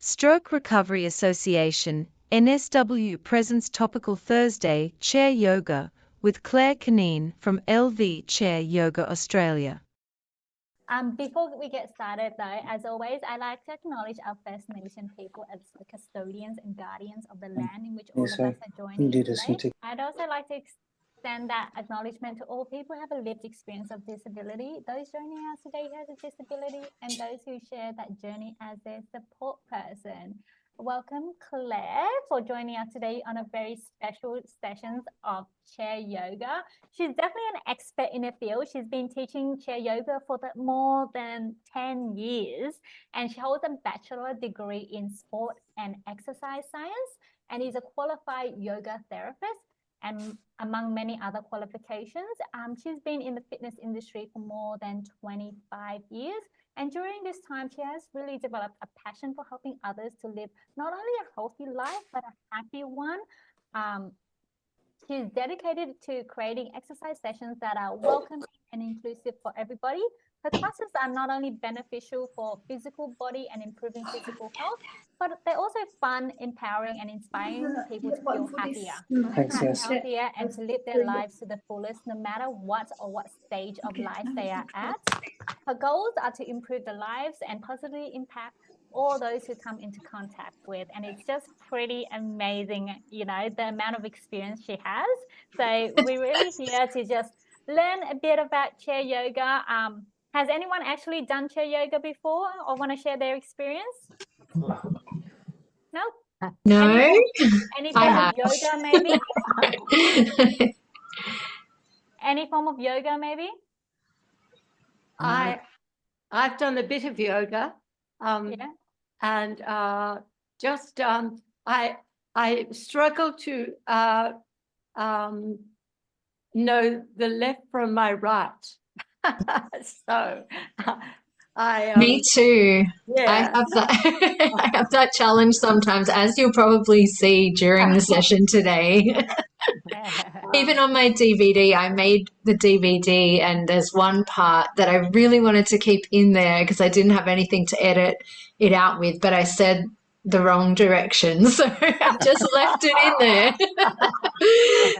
Stroke Recovery Association, NSW presents Topical Thursday Chair Yoga with Claire Cunneen from LV Chair Yoga Australia. Before we get started though, as always, I'd like to acknowledge our First Nation people as the custodians and guardians of the land in which all of us are joining today. I'd also like to extend that acknowledgement to all people who have a lived experience of disability, those joining us today who has a disability, and those who share that journey as their support person. Welcome, Claire, for joining us today on a very special sessions of chair yoga. She's definitely an expert in the field. She's been teaching chair yoga for more than 10 years, and she holds a bachelor degree in sport and exercise science and is a qualified yoga therapist, and among many other qualifications. She's been in the fitness industry for more than 25 years. And during this time, she has really developed a passion for helping others to live not only a healthy life, but a happy one. She's dedicated to creating exercise sessions that are welcoming and inclusive for everybody. Her classes are not only beneficial for physical body and improving physical health, but they're also fun, empowering, and inspiring people to feel happier, healthier, and to live their lives to the fullest, no matter what stage of life they are at. Her goals are to improve the lives and positively impact all those who come into contact with, and it's just pretty amazing, you know, the amount of experience she has. So we're really here to just learn a bit about chair yoga. Has anyone actually done chair yoga before or want to share their experience? No? No. Any form of yoga maybe? Any form of yoga maybe? I've done a bit of yoga. And I struggle to know the left from my right. So me too. Yeah. I have that I have that challenge sometimes, as you'll probably see during the session today. Even on my DVD, I made the DVD, and there's one part that I really wanted to keep in there because I didn't have anything to edit it out with, but I said the wrong direction, so I just left it in there.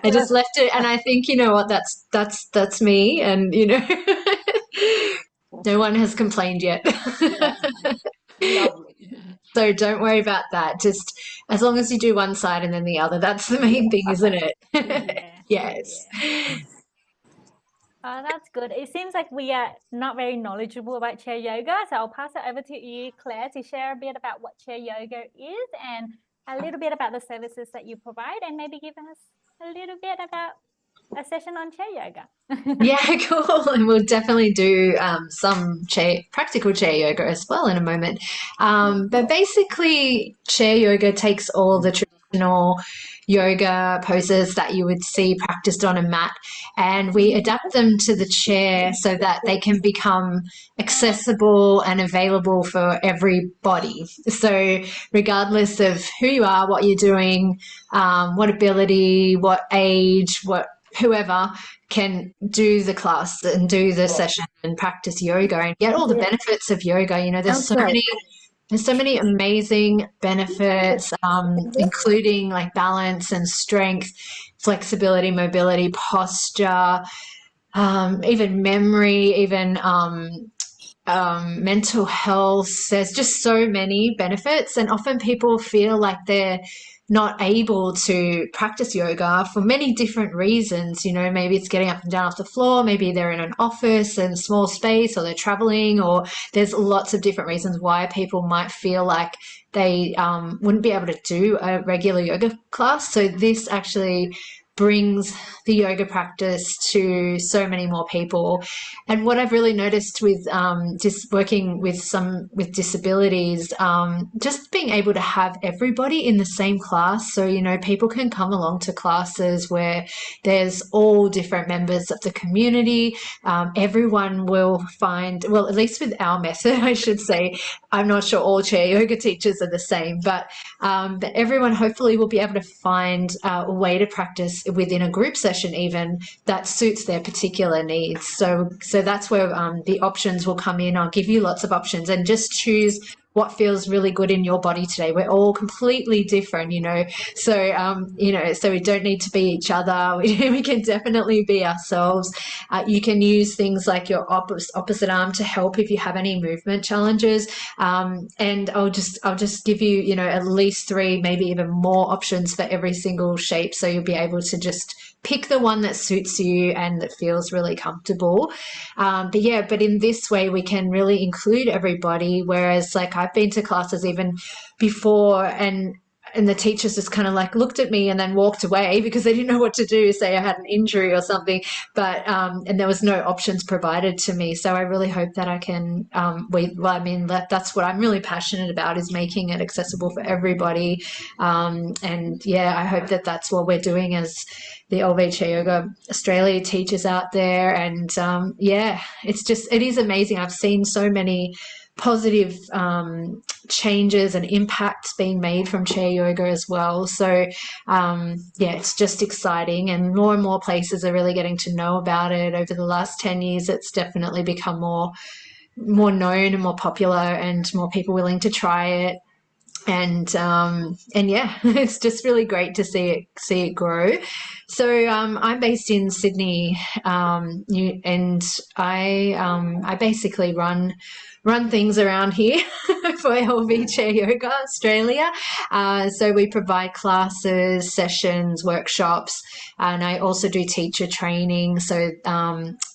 I just left it, and I think, you know what, that's me, and you know, no one has complained yet. So don't worry about that. Just as long as you do one side and then the other, that's the main thing, isn't it? Yes. Oh, that's good. It seems like we are not very knowledgeable about chair yoga, so I'll pass it over to you, Claire, to share a bit about what chair yoga is and a little bit about the services that you provide, and maybe give us a little bit about a session on chair yoga. Yeah, cool. And we'll definitely do some practical chair yoga as well in a moment. But basically, chair yoga takes all the traditional yoga poses that you would see practiced on a mat, and we adapt them to the chair so that they can become accessible and available for everybody. So regardless of who you are, what you're doing, what ability, what age, whoever can do the class and do the session and practice yoga and get all the benefits of yoga. You know, there's so many amazing benefits, including like balance and strength, flexibility, mobility, posture, even memory, even mental health. There's just so many benefits, and often people feel like they're not able to practice yoga for many different reasons. You know, maybe it's getting up and down off the floor, maybe they're in an office and small space, or they're traveling, or there's lots of different reasons why people might feel like they wouldn't be able to do a regular yoga class. So this actually brings the yoga practice to so many more people. And what I've really noticed with just working with disabilities, just being able to have everybody in the same class. So, you know, people can come along to classes where there's all different members of the community. Everyone will find, well, at least with our method, I should say, I'm not sure all chair yoga teachers are the same, but everyone hopefully will be able to find a way to practice within a group session even that suits their particular needs. So that's where the options will come in. I'll give you lots of options and just choose what feels really good in your body today. We're all completely different, you know, so so we don't need to be each other. We can definitely be ourselves. You can use things like your opposite arm to help if you have any movement challenges, and I'll just give you, you know, at least 3, maybe even more options for every single shape, so you'll be able to just pick the one that suits you and that feels really comfortable. But in this way we can really include everybody, whereas like I've been to classes even before and the teachers just kind of like looked at me and then walked away because they didn't know what to do, say I had an injury or something, but and there was no options provided to me. So I really hope that I can that's what I'm really passionate about, is making it accessible for everybody. And yeah, I hope that that's what we're doing as the LV Chair Yoga Australia teachers out there. And it is amazing. I've seen so many positive changes and impacts being made from chair yoga as well. So it's just exciting, and more places are really getting to know about it. Over the last 10 years, it's definitely become more known and more popular, and more people willing to try it. And it's just really great to see it grow. So I'm based in Sydney, and I basically run things around here for LV Chair Yoga Australia. So we provide classes, sessions, workshops, and I also do teacher training. So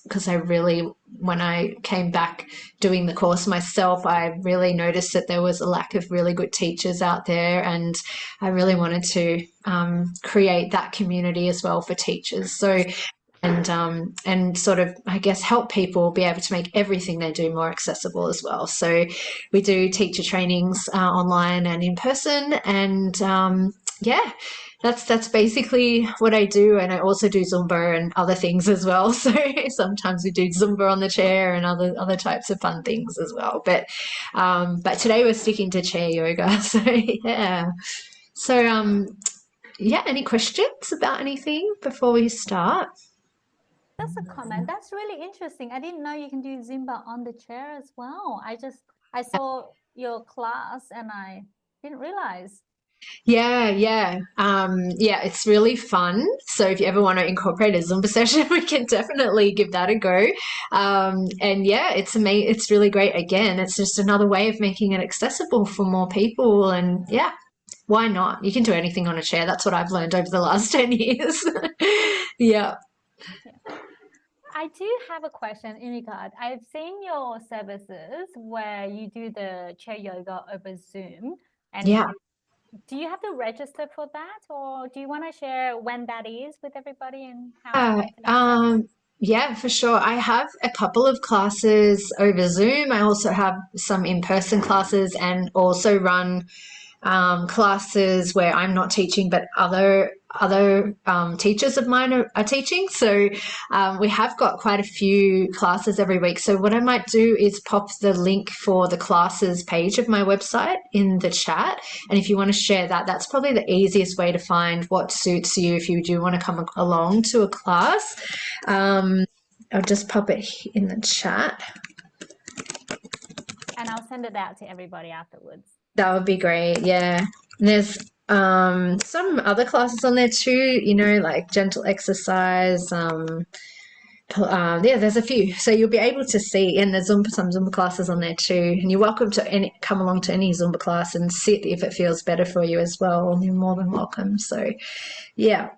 because when I came back doing the course myself, I really noticed that there was a lack of really good teachers out there, and I really wanted to create that community as well for teachers. So and sort of, I guess, help people be able to make everything they do more accessible as well. So we do teacher trainings online and in person, and that's basically what I do. And I also do Zumba and other things as well. So sometimes we do Zumba on the chair and other types of fun things as well. But today we're sticking to chair yoga. So yeah. So any questions about anything before we start? Just a comment. That's really interesting. I didn't know you can do Zumba on the chair as well. I saw your class and I didn't realize. Yeah, it's really fun. So if you ever want to incorporate a Zumba session, we can definitely give that a go. And yeah, it's really great. Again, it's just another way of making it accessible for more people. And yeah, why not? You can do anything on a chair. That's what I've learned over the last 10 years. Yeah. I do have a question in regard. I've seen your services where you do the chair yoga over Zoom. And yeah. Do you have to register for that, or do you want to share when that is with everybody and how they can access it? Yeah, for sure. I have a couple of classes over Zoom. I also have some in-person classes, and also run classes where I'm not teaching, but other teachers of mine are teaching. So we have got quite a few classes every week. So what I might do is pop the link for the classes page of my website in the chat. And if you want to share that, that's probably the easiest way to find what suits you if you do want to come along to a class. I'll just pop it in the chat. And I'll send it out to everybody afterwards. That would be great. Yeah. And there's some other classes on there too, you know, like gentle exercise. There's a few. So you'll be able to see, and there's some Zumba classes on there too. And you're welcome to come along to any Zumba class and sit if it feels better for you as well. You're more than welcome. So yeah.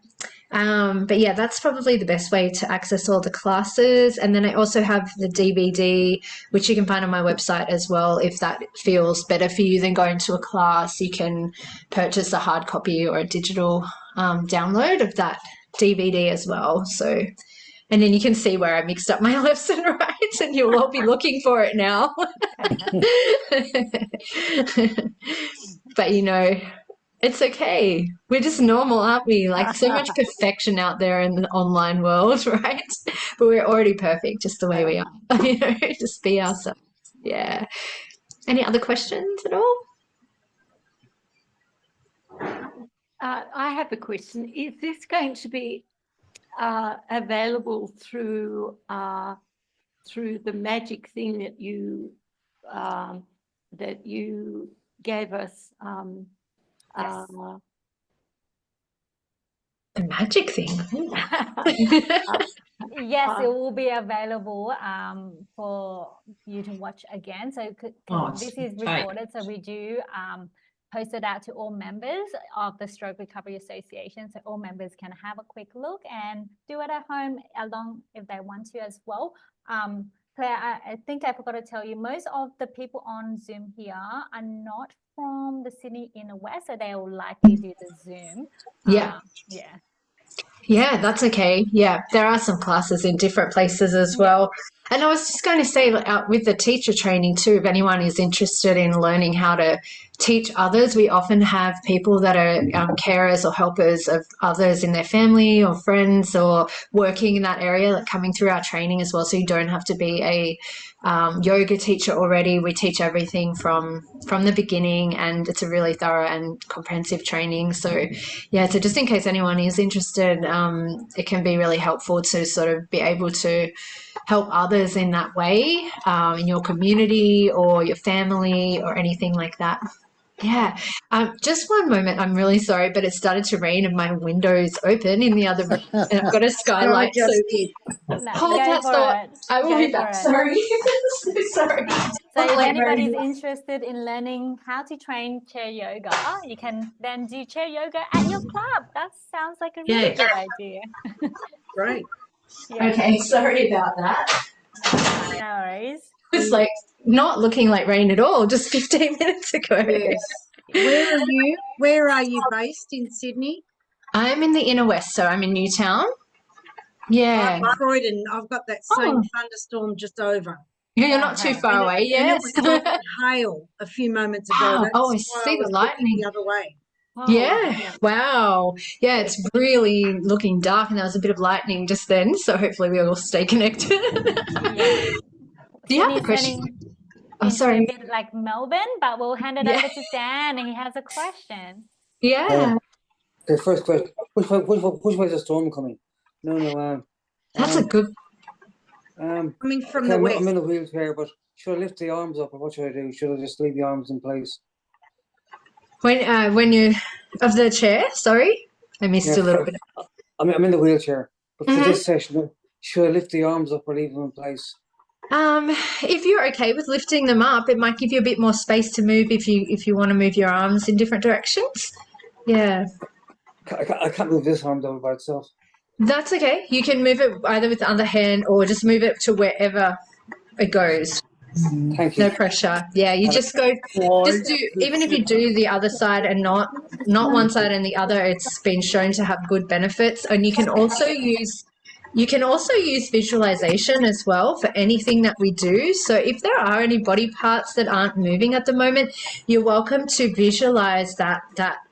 But yeah, that's probably the best way to access all the classes. And then I also have the DVD, which you can find on my website as well. If that feels better for you than going to a class, you can purchase a hard copy or a digital download of that DVD as well. So, and then you can see where I mixed up my lefts and rights, and you'll all be looking for it now. But you know, it's okay. We're just normal, aren't we? Like, so much perfection out there in the online world, right? But we're already perfect just the way we are. You know, just be ourselves. Yeah. Any other questions at all? I have a question. Is this going to be available through the magic thing that you that you gave us. Yes. The magic thing. Yes, it will be available for you to watch again. So this is recorded, so we do post it out to all members of the Stroke Recovery Association, so all members can have a quick look and do it at home along if they want to as well. Claire, I think I forgot to tell you, most of the people on Zoom here are not from the Sydney inner west, so they will likely do the Zoom. Yeah. Yeah. Yeah, that's okay. Yeah, there are some classes in different places as well. And I was just going to say, with the teacher training too, if anyone is interested in learning how to teach others, we often have people that are carers or helpers of others in their family or friends or working in that area, like coming through our training as well. So you don't have to be a yoga teacher already. We teach everything from the beginning, and it's a really thorough and comprehensive training. So yeah, so just in case anyone is interested, it can be really helpful to sort of be able to help others in that way, in your community or your family or anything like that. Yeah. Just one moment. I'm really sorry, but it started to rain and my window's open in the other room. And I've got a skylight. I just did. Hold that thought. I will be back. Sorry. So sorry. So if anybody's interested in learning how to train chair yoga, you can then do chair yoga at your club. That sounds like a really good idea. Great. Yeah. Okay, sorry about that. No worries. It's like not looking like rain at all, just 15 minutes ago. Yes. Where are you? Where are you based in Sydney? I'm in the inner west, so I'm in Newtown. Yeah. Croydon. I've got that same thunderstorm just over. Yeah, you're not too far away, yes. And it was hail a few moments ago. Wow. Oh, I see the lightning. The other way. Oh, yeah. Wow. Yeah, it's really looking dark, and there was a bit of lightning just then, so hopefully we all stay connected. Yeah. Do you have a question? Oh, sorry. A bit like Melbourne, but we'll hand it over to Dan, and he has a question. Yeah. Okay, first question. Which way is the storm coming? No. That's a good. Coming from the west. I'm in a wheelchair, but should I lift the arms up, or what should I do? Should I just leave the arms in place? When you of the chair, sorry, I missed a little bit. I'm in the wheelchair, but for this session, should I lift the arms up or leave them in place? If you're okay with lifting them up, it might give you a bit more space to move if you want to move your arms in different directions. Yeah. I can't move this arm down by itself. That's okay. You can move it either with the other hand or just move it to wherever it goes. Thank you. No pressure. Yeah, you just go. Just do. Even if you do the other side and not one side and the other, it's been shown to have good benefits. And you can also use visualization as well for anything that we do. So if there are any body parts that aren't moving at the moment, you're welcome to visualize that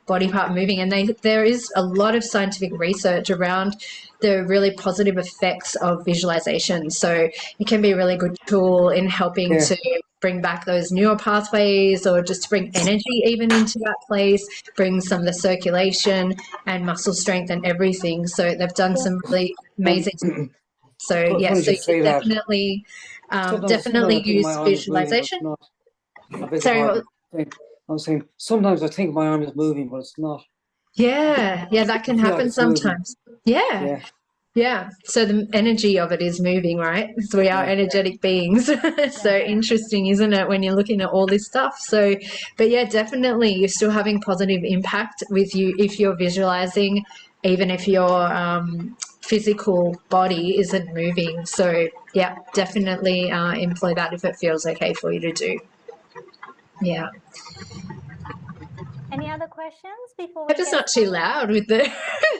body part moving. And there is a lot of scientific research around the really positive effects of visualization. So it can be a really good tool in helping to bring back those neural pathways, or just to bring energy even into that place, bring some of the circulation and muscle strength and everything. So they've done some really amazing stuff. So yes, so you can definitely use visualization. Sorry, I'm saying sometimes I think my arm is moving, but it's not. Yeah, that can happen sometimes. Yeah. So the energy of it is moving, right? So we are energetic beings. So interesting, isn't it, when you're looking at all this stuff? So, but yeah, definitely you're still having positive impact with you if you're visualizing, even if your physical body isn't moving. So yeah, definitely employ that if it feels okay for you to do. Yeah. Any other questions before we Hope it's not too loud with the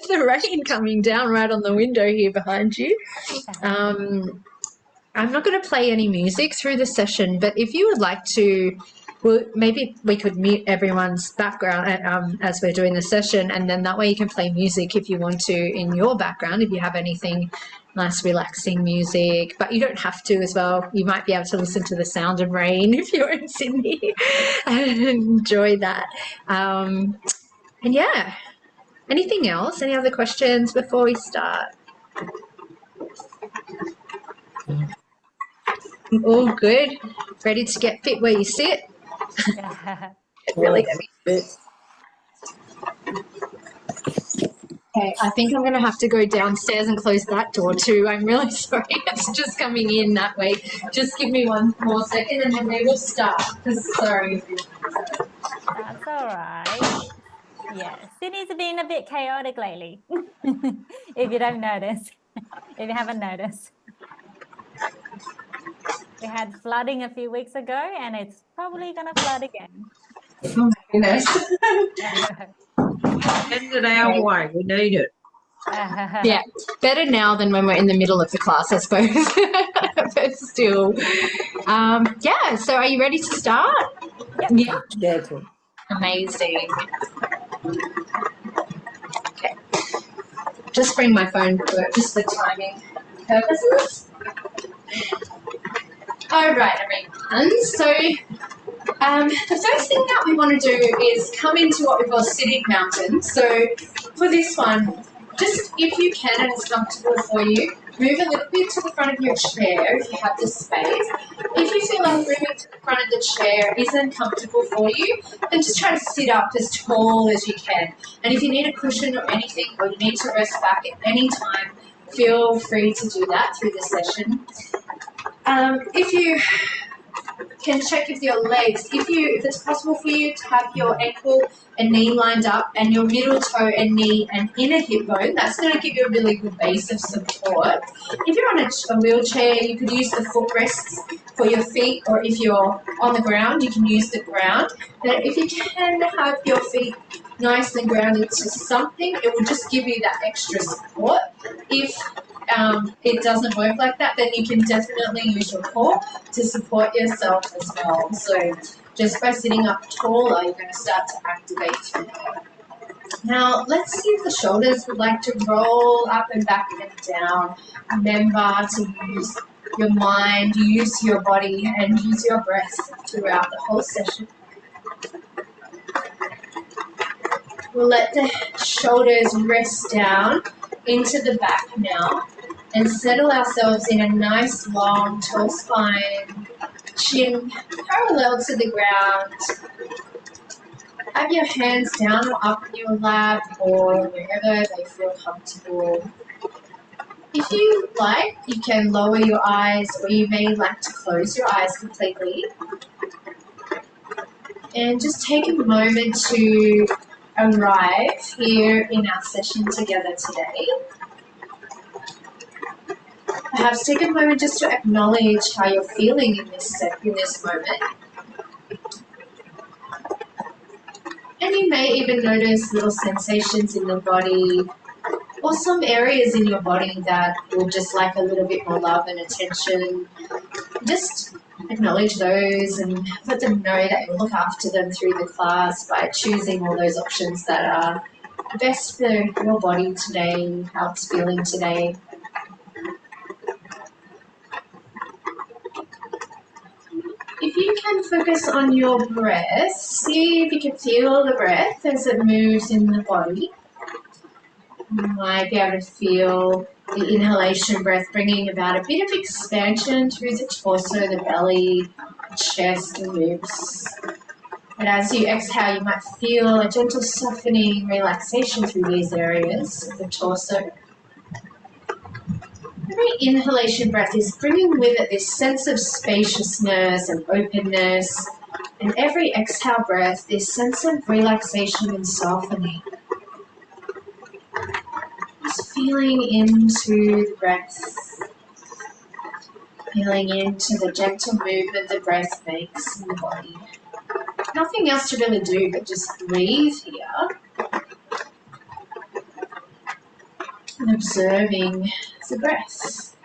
rain coming down right on the window here behind you. I'm not going to play any music through the session, but if you would like to, well, maybe we could mute everyone's background as we're doing the session, and then that way you can play music if you want to in your background, if you have anything nice relaxing music, but you don't have to as well. You might be able to listen to the sound of rain if you're in Sydney and enjoy that. And yeah, anything else? Any other questions before we start? All good? Ready to get fit where you sit? It really get me. Okay, I think I'm going to have to go downstairs and close that door too. I'm really sorry. It's just coming in that way. Just give me one more second and then we will start. Sorry. That's all right. Yeah, Sydney's been a bit chaotic lately, if you don't notice, if you haven't noticed. We had flooding a few weeks ago and it's probably going to flood again. Oh my goodness. Send it our way. We need it. Yeah, better now than when we're in the middle of the class, I suppose. But still. Yeah, so are you ready to start? Yep. Yeah. Yeah, cool. Amazing. Okay. Just bring my phone for just for timing purposes. All right, everyone. So the first thing that we want to do is come into what we call sitting mountain. So for this one, just if you can and it's comfortable for you, move a little bit to the front of your chair if you have the space. If you feel like moving to the front of the chair isn't comfortable for you, then just try to sit up as tall as you can. And if you need a cushion or anything, or you need to rest back at any time, feel free to do that through the session. If you can check with your legs, if it's possible for you to have your ankle and knee lined up and your middle toe and knee and inner hip bone, that's going to give you a really good base of support. If you're on a wheelchair, you could use the footrests for your feet, or if you're on the ground, you can use the ground. But if you can have your feet nice and grounded to something, it will just give you that extra support. If it doesn't work like that, then you can definitely use your core to support yourself as well. So just by sitting up taller, you're going to start to activate through there. Now, let's see if the shoulders would like to roll up and back and down. Remember to use your mind, use your body, and use your breath throughout the whole session. We'll let the shoulders rest down into the back now and settle ourselves in a nice, long, tall spine, chin parallel to the ground. Have your hands down or up in your lap or wherever they feel comfortable. If you like, you can lower your eyes, or you may like to close your eyes completely. And just take a moment to arrive here in our session together today. Perhaps take a moment just to acknowledge how you're feeling in this moment. And you may even notice little sensations in the body, or some areas in your body that would just like a little bit more love and attention. Just acknowledge those and let them know that you'll look after them through the class by choosing all those options that are best for your body today, how it's feeling today. If you can focus on your breath, see if you can feel the breath as it moves in the body. You might be able to feel the inhalation breath bringing about a bit of expansion through the torso, the belly, chest, and ribs. And as you exhale, you might feel a gentle softening, relaxation through these areas of the torso. Every inhalation breath is bringing with it this sense of spaciousness and openness, and every exhale breath, this sense of relaxation and softening. Just feeling into the breath, feeling into the gentle movement the breath makes in the body. Nothing else to really do but just breathe here and observing the breath.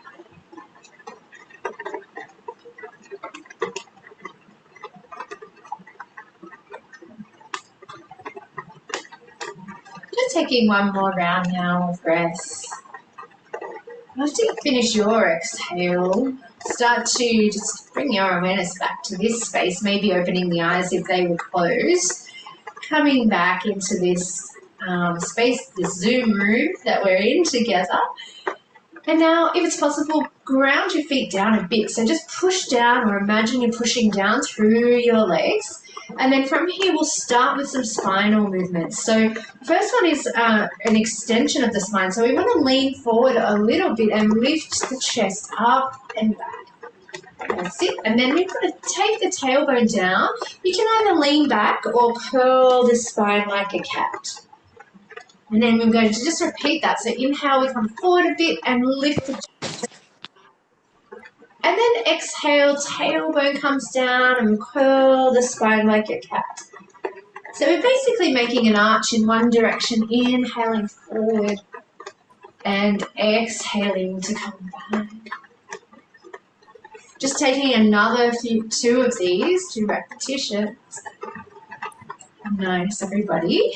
Just taking one more round now of breath. After you finish your exhale, start to just bring your awareness back to this space, maybe opening the eyes if they were closed, coming back into this space, this Zoom room that we're in together. And now, if it's possible, ground your feet down a bit. So just push down, or imagine you're pushing down through your legs And then from here, we'll start with some spinal movements. So first one is an extension of the spine. So we want to lean forward a little bit and lift the chest up and back. That's it. And then we've got to take the tailbone down. You can either lean back or curl the spine like a cat. And then we're going to just repeat that. So inhale, we come forward a bit and lift the chest. And then exhale, tailbone comes down and curl the spine like a cat. So we're basically making an arch in one direction, inhaling forward and exhaling to come back. Just taking another two of these, 2 repetitions. Nice, everybody.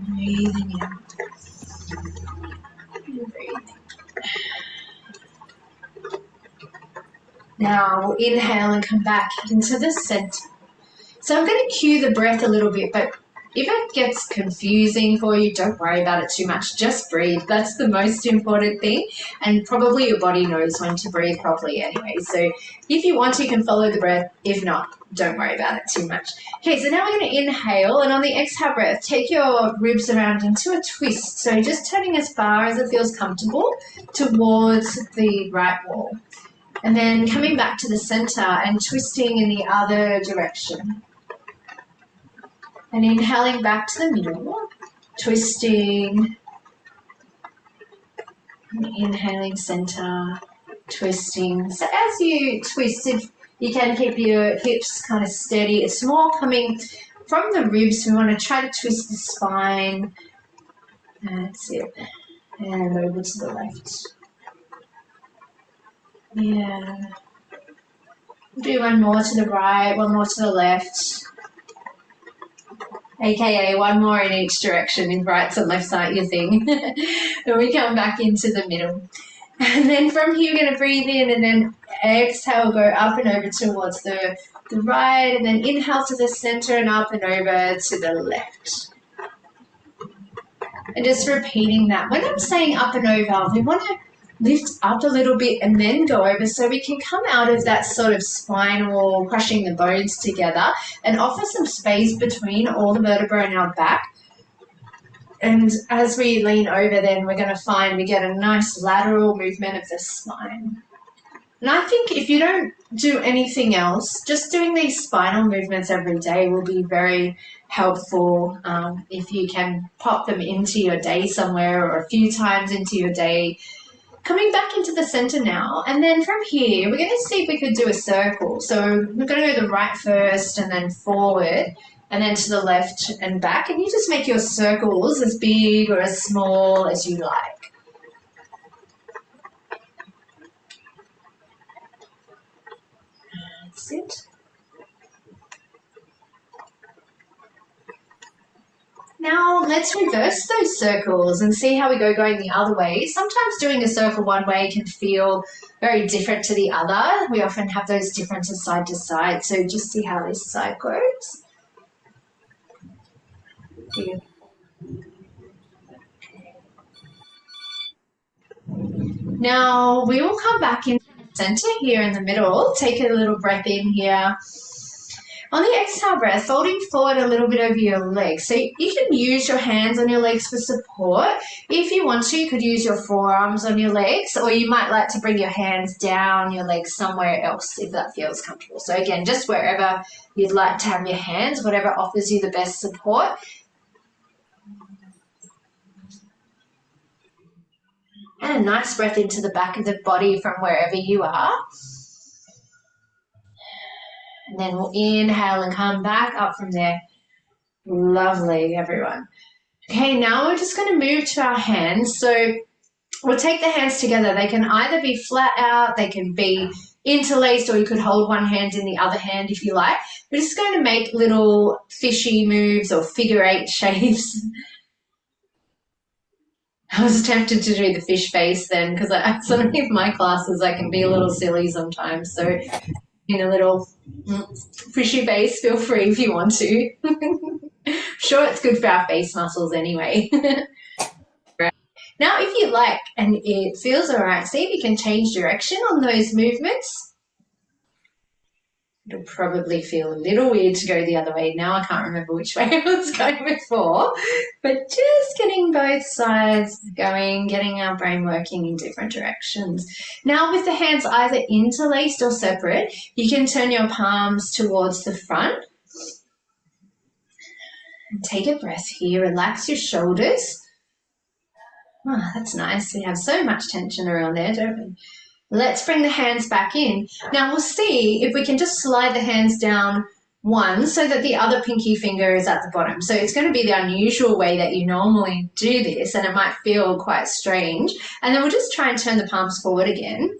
Breathing in. Breathing. Now we'll inhale and come back into the center. So I'm going to cue the breath a little bit, but if it gets confusing for you, don't worry about it too much. Just breathe. That's the most important thing. And probably your body knows when to breathe properly anyway. So if you want to, you can follow the breath. If not, don't worry about it too much. Okay, so now we're going to inhale. And on the exhale breath, take your ribs around into a twist. So just turning as far as it feels comfortable towards the right wall. And then coming back to the center and twisting in the other direction. And inhaling back to the middle, twisting, and inhaling center, twisting. So as you twist, you can keep your hips kind of steady. It's more coming from the ribs. We want to try to twist the spine. That's it. And over to the left. Yeah. Do one more to the right, one more to the left. AKA one more in each direction, in right and left side, your thing. Then we come back into the middle. And then from here, we're going to breathe in and then exhale, go up and over towards the right, and then inhale to the center and up and over to the left. And just repeating that. When I'm saying up and over, we want to lift up a little bit and then go over so we can come out of that sort of spinal crushing the bones together and offer some space between all the vertebrae in our back. And as we lean over, then we're going to find we get a nice lateral movement of the spine. And I think if you don't do anything else, just doing these spinal movements every day will be very helpful. If you can pop them into your day somewhere or a few times into your day. Coming back into the center now, and then from here, we're going to see if we could do a circle. So we're going to go the right first and then forward and then to the left and back. And you just make your circles as big or as small as you like. That's it. Now let's reverse those circles and see how we go going the other way. Sometimes doing a circle one way can feel very different to the other. We often have those differences side to side. So just see how this side goes. Now we will come back into the center here in the middle. Take a little breath in here. On the exhale breath, folding forward a little bit over your legs. So you can use your hands on your legs for support. If you want to, you could use your forearms on your legs, or you might like to bring your hands down your legs somewhere else if that feels comfortable. So again, just wherever you'd like to have your hands, whatever offers you the best support. And a nice breath into the back of the body from wherever you are. And then we'll inhale and come back up from there. Lovely, everyone. Okay, now we're just going to move to our hands. So we'll take the hands together. They can either be flat out, they can be interlaced, or you could hold one hand in the other hand if you like. We're just going to make little fishy moves or figure eight shapes. I was tempted to do the fish face then because I sort of in my classes I can be a little silly sometimes. So in a little fishy face, feel free if you want to. Sure, it's good for our face muscles anyway. Right. Now, if you like and it feels all right, see if you can change direction on those movements. It'll probably feel a little weird to go the other way now. I can't remember which way I was going before, but just getting both sides going, getting our brain working in different directions. Now with the hands either interlaced or separate, you can turn your palms towards the front. And take a breath here, relax your shoulders. Oh, that's nice. We have so much tension around there, don't we? Let's bring the hands back in. Now we'll see if we can just slide the hands down one so that the other pinky finger is at the bottom. So it's going to be the unusual way that you normally do this, and it might feel quite strange. And then we'll just try and turn the palms forward again.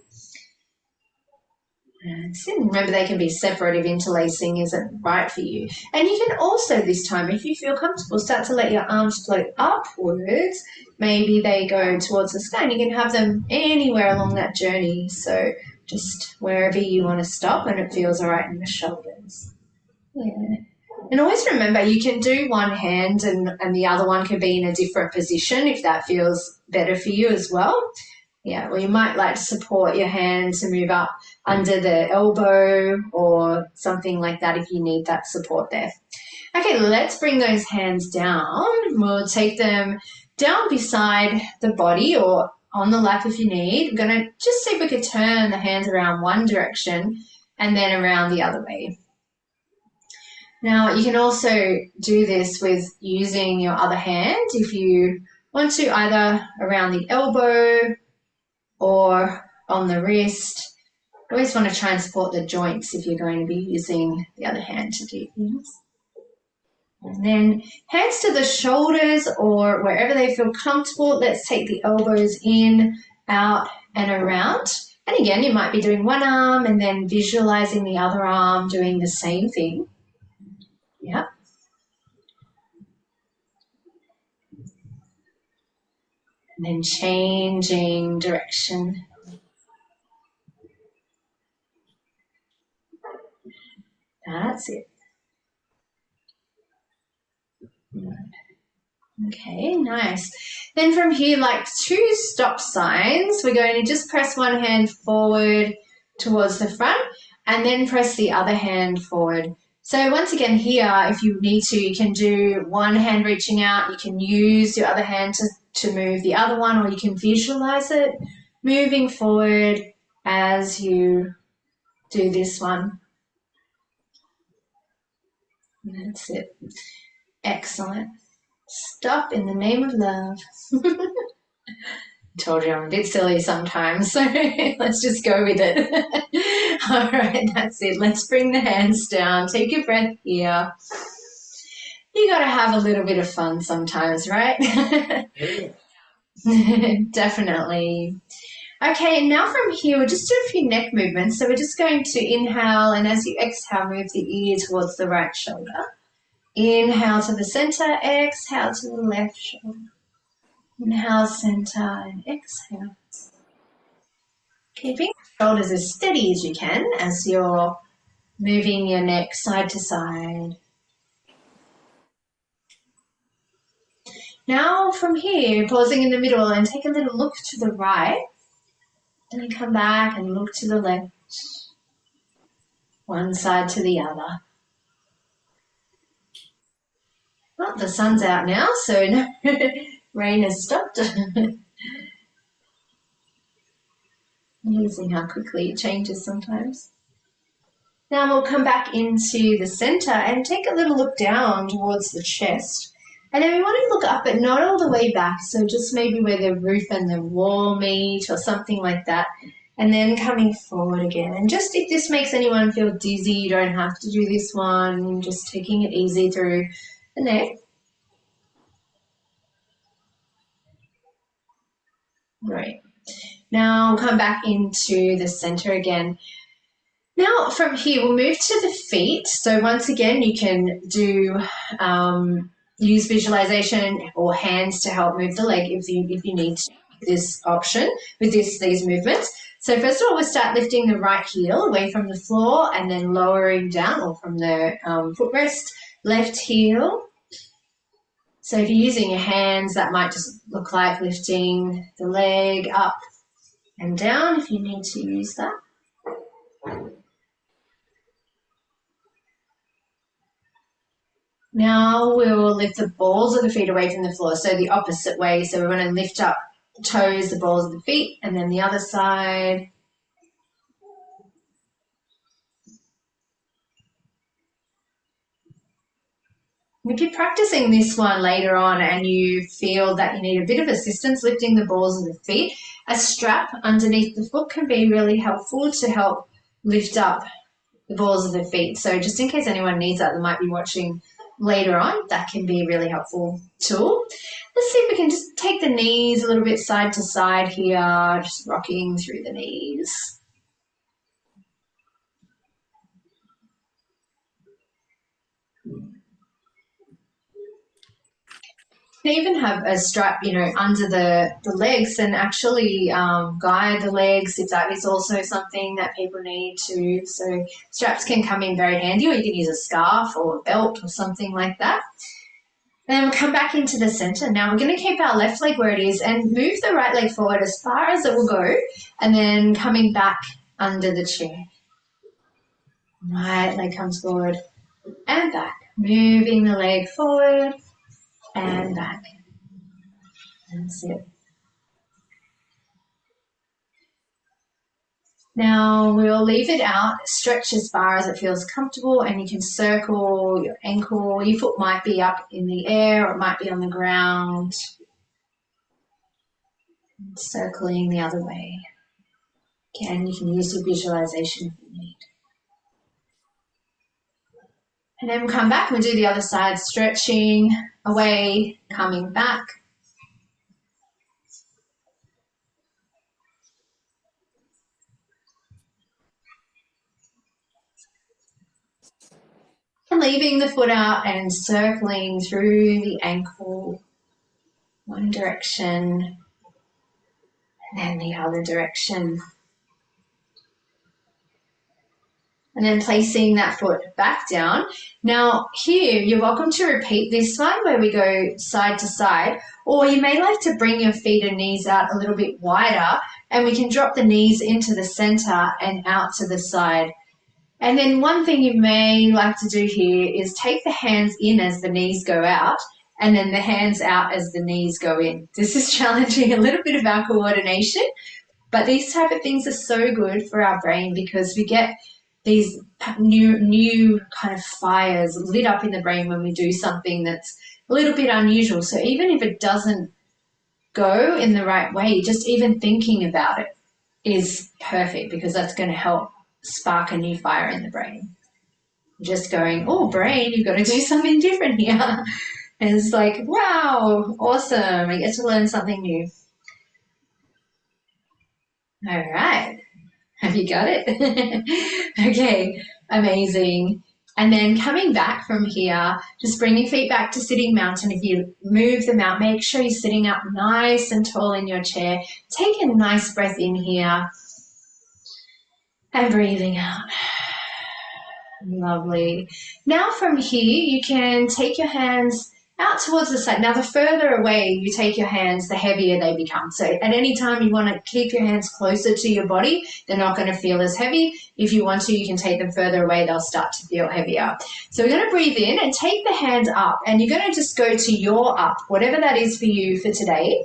And remember, they can be separate if interlacing isn't right for you. And you can also this time, if you feel comfortable, start to let your arms float upwards. Maybe they go towards the sky and you can have them anywhere along that journey. So just wherever you want to stop and it feels all right in the shoulders. Yeah. And always remember, you can do one hand and the other one can be in a different position if that feels better for you as well. Yeah, or you might like to support your hand to move up under the elbow or something like that if you need that support there. Okay, let's bring those hands down. We'll take them down beside the body or on the lap if you need. We're going to just see if we could turn the hands around one direction and then around the other way. Now, you can also do this with using your other hand if you want to, either around the elbow or on the wrist. You always want to try and support the joints if you're going to be using the other hand to do things. And then hands to the shoulders or wherever they feel comfortable. Let's take the elbows in, out and around. And again, you might be doing one arm and then visualizing the other arm doing the same thing. Yeah. And then changing direction. That's it. Okay, nice. Then from here, like 2 stop signs, we're going to just press one hand forward towards the front and then press the other hand forward. So once again here, if you need to, you can do one hand reaching out, you can use your other hand to move the other one, or you can visualize it moving forward as you do this one. That's it. Excellent. Stop in the name of love. Told you I'm a bit silly sometimes, so let's just go with it. All right, that's it. Let's bring the hands down. Take a breath here. You got to have a little bit of fun sometimes, right? Definitely. Okay, now from here, we'll just do a few neck movements. So we're just going to inhale, and as you exhale, move the ear towards the right shoulder. Inhale to the center, exhale to the left shoulder. Inhale, center, and exhale. Keeping the shoulders as steady as you can as you're moving your neck side to side. Now from here, pausing in the middle and take a little look to the right. And then come back and look to the left. One side to the other. Well, the sun's out now, so no rain has stopped. Amazing how quickly it changes sometimes. Now we'll come back into the center and take a little look down towards the chest. And then we want to look up, but not all the way back. So just maybe where the roof and the wall meet or something like that. And then coming forward again. And just if this makes anyone feel dizzy, you don't have to do this one. Just taking it easy through the neck. Great. Now we'll come back into the center again. Now from here, we'll move to the feet. So once again, you can do use visualization or hands to help move the leg if you need to, this option with these movements. So first of all, we'll start lifting the right heel away from the floor and then lowering down, or from the footrest, left heel. So if you're using your hands, that might just look like lifting the leg up and down if you need to use that. Now we'll lift the balls of the feet away from the floor, so the opposite way. So we want to lift up the toes, the balls of the feet, and then the other side. If you're practicing this one later on and you feel that you need a bit of assistance lifting the balls of the feet, a strap underneath the foot can be really helpful to help lift up the balls of the feet. So just in case anyone needs that might be watching later on, that can be a really helpful tool. Let's see if we can just take the knees a little bit side to side here, just rocking through the knees. You can even have a strap, you know, under the legs and actually guide the legs if that is also something that people need to. So straps can come in very handy, or you can use a scarf or a belt or something like that. Then we'll come back into the center. Now we're going to keep our left leg where it is and move the right leg forward as far as it will go, and then coming back under the chair. Right leg comes forward and back, moving the leg forward and back. That's it. Now we'll leave it out, stretch as far as it feels comfortable, and you can circle your ankle. Your foot might be up in the air or it might be on the ground. Circling the other way. Again, you can use your visualization if you need. And then we'll come back and we'll do the other side, stretching away, coming back. And leaving the foot out and circling through the ankle, one direction and then the other direction. And then placing that foot back down. Now here, you're welcome to repeat this one where we go side to side, or you may like to bring your feet and knees out a little bit wider, and we can drop the knees into the center and out to the side. And then one thing you may like to do here is take the hands in as the knees go out, and then the hands out as the knees go in. This is challenging a little bit of our coordination, but these type of things are so good for our brain because we get these new kind of fires lit up in the brain when we do something that's a little bit unusual. So even if it doesn't go in the right way, just even thinking about it is perfect because that's going to help spark a new fire in the brain. Just going, oh, brain, you've got to do something different here. And it's like, wow, awesome. I get to learn something new. All right. Have you got it? Okay, amazing. And then coming back from here, just bring your feet back to sitting mountain. If you move them out, make sure you're sitting up nice and tall in your chair. Take a nice breath in here and breathing out. Lovely. Now from here, you can take your hands out towards the side. Now, the further away you take your hands, the heavier they become. So at any time you want to keep your hands closer to your body, they're not going to feel as heavy. If you want to, you can take them further away. They'll start to feel heavier. So we're going to breathe in and take the hands up, and you're going to just go to your up, whatever that is for you for today.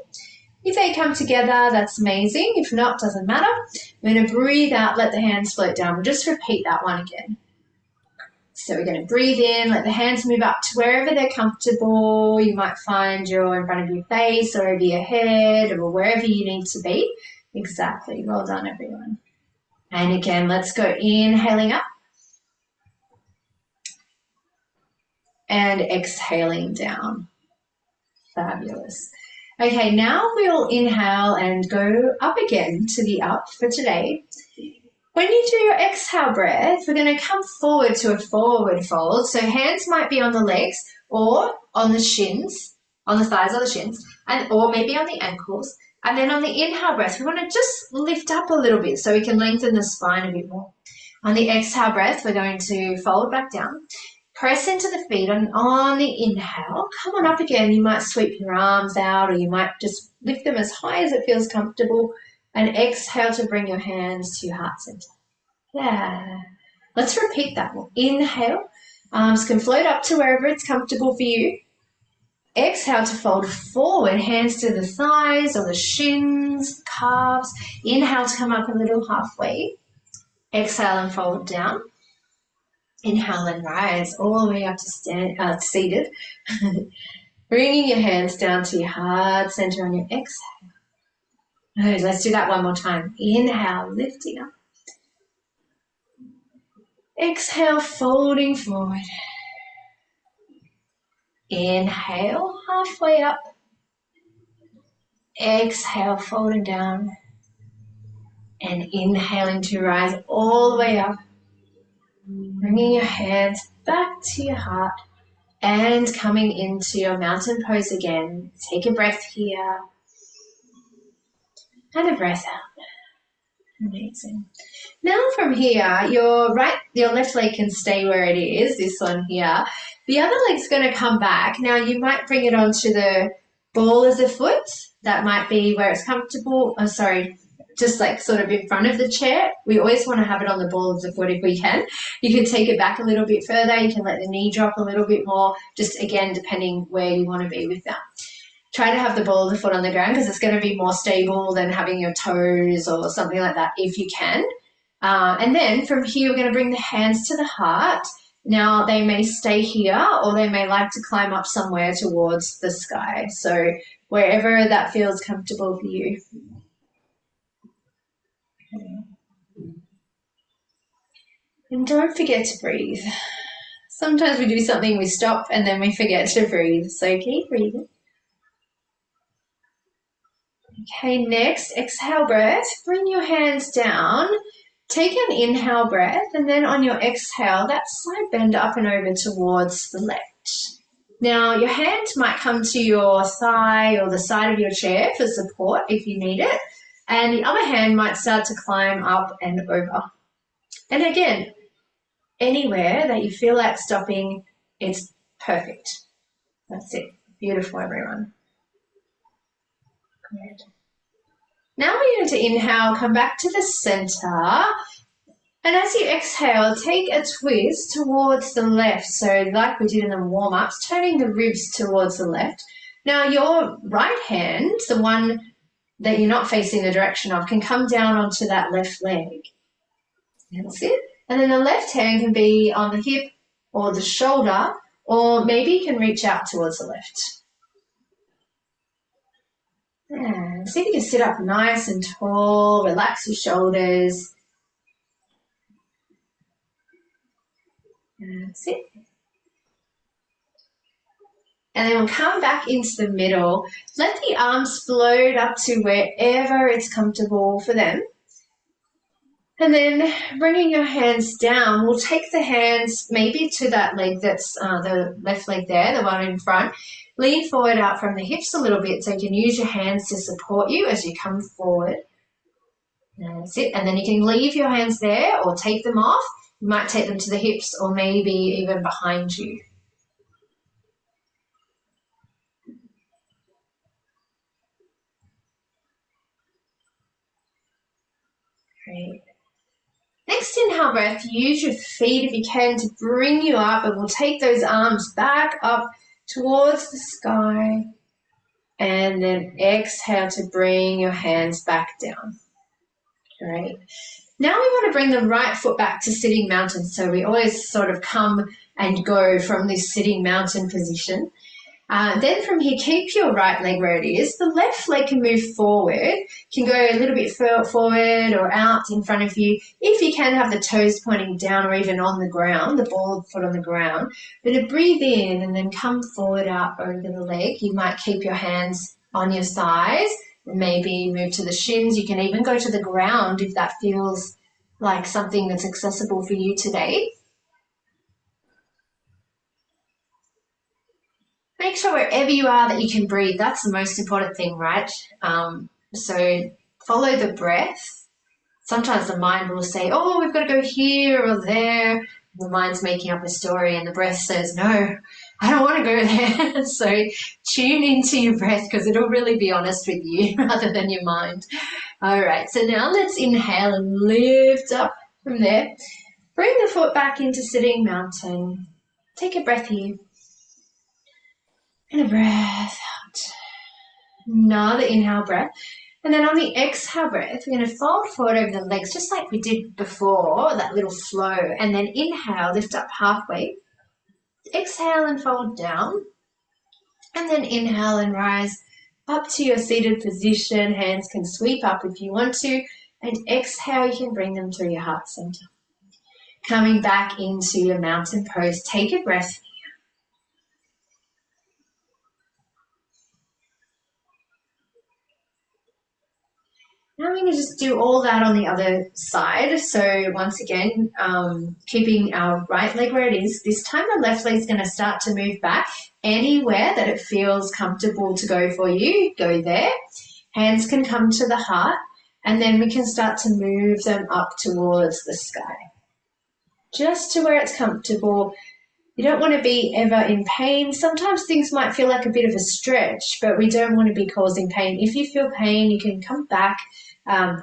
If they come together, that's amazing. If not, doesn't matter. We're going to breathe out, let the hands float down. We'll just repeat that one again. So we're going to breathe in, let the hands move up to wherever they're comfortable. You might find you're in front of your face or over your head or wherever you need to be. Exactly. Well done, everyone. And again, let's go inhaling up and exhaling down. Fabulous. Okay, now we'll inhale and go up again to the up for today. When you do your exhale breath, we're going to come forward to a forward fold. So hands might be on the legs or on the shins, on the thighs or the shins, or maybe on the ankles. And then on the inhale breath, we want to just lift up a little bit so we can lengthen the spine a bit more. On the exhale breath, we're going to fold back down, press into the feet, and on the inhale, come on up again. You might sweep your arms out, or you might just lift them as high as it feels comfortable. And exhale to bring your hands to your heart center. Yeah. Let's repeat that one. Inhale, Arms can float up to wherever it's comfortable for you. Exhale to fold forward, hands to the thighs or the shins, calves. Inhale to come up a little halfway. Exhale and fold down. Inhale and rise all the way up to seated. Bringing your hands down to your heart center on your exhale. Good. Let's do that one more time. Inhale, lifting up. Exhale, folding forward. Inhale, halfway up. Exhale, folding down. And inhaling to rise all the way up. Bringing your hands back to your heart and coming into your mountain pose again. Take a breath here and a breath out. Amazing. Now from here, your left leg can stay where it is, this one here. The other leg's going to come back. Now you might bring it onto the ball of the foot. That might be where it's comfortable. Oh, sorry, just like sort of in front of the chair. We always want to have it on the ball of the foot if we can. You can take it back a little bit further. You can let the knee drop a little bit more, just again, depending where you want to be with that. Try to have the ball of the foot on the ground because it's going to be more stable than having your toes or something like that if you can. And then from here, we're going to bring the hands to the heart. Now, they may stay here or they may like to climb up somewhere towards the sky. So wherever that feels comfortable for you. And don't forget to breathe. Sometimes we do something, we stop, and then we forget to breathe. So keep breathing. Okay, next, exhale breath. Bring your hands down. Take an inhale breath, and then on your exhale, that side bend up and over towards the left. Now, your hand might come to your thigh or the side of your chair for support if you need it, and the other hand might start to climb up and over. And again, anywhere that you feel like stopping, it's perfect. That's it. Beautiful, everyone. Good. Now we're going to inhale, come back to the center. And as you exhale, take a twist towards the left. So like we did in the warm-ups, turning the ribs towards the left. Now your right hand, the one that you're not facing the direction of, can come down onto that left leg. That's it. And then the left hand can be on the hip or the shoulder, or maybe you can reach out towards the left. And see if you can sit up nice and tall, relax your shoulders. That's it. And then we'll come back into the middle. Let the arms float up to wherever it's comfortable for them. And then bringing your hands down, we'll take the hands maybe to that leg that's the left leg there, the one in front. Lean forward out from the hips a little bit so you can use your hands to support you as you come forward. That's it. And then you can leave your hands there or take them off. You might take them to the hips or maybe even behind you. Great. Next inhale breath, use your feet if you can to bring you up, and we'll take those arms back up towards the sky, and then exhale to bring your hands back down. Great. Now we want to bring the right foot back to sitting mountain. So we always sort of come and go from this sitting mountain position. Then from here, keep your right leg where it is. The left leg can move forward, can go a little bit forward or out in front of you. If you can, have the toes pointing down or even on the ground, the ball of the foot on the ground. But to breathe in and then come forward out over the leg. You might keep your hands on your thighs, maybe move to the shins. You can even go to the ground if that feels like something that's accessible for you today. Make sure wherever you are that you can breathe. That's the most important thing, right? So follow the breath. Sometimes the mind will say, oh, we've got to go here or there. The mind's making up a story and the breath says, no, I don't want to go there. So tune into your breath because it'll really be honest with you rather than your mind. All right, so now let's inhale and lift up from there. Bring the foot back into sitting mountain. Take a breath here. And a breath out. Another inhale breath. And then on the exhale breath, we're going to fold forward over the legs, just like we did before, that little flow. And then inhale, lift up halfway. Exhale and fold down. And then inhale and rise up to your seated position. Hands can sweep up if you want to. And exhale, you can bring them through your heart center. Coming back into your mountain pose, take a breath. Now we're going to just do all that on the other side. So once again, keeping our right leg where it is. This time the left leg is going to start to move back. Anywhere that it feels comfortable to go for you, go there. Hands can come to the heart, and then we can start to move them up towards the sky. Just to where it's comfortable. You don't want to be ever in pain. Sometimes things might feel like a bit of a stretch, but we don't want to be causing pain. If you feel pain, you can come back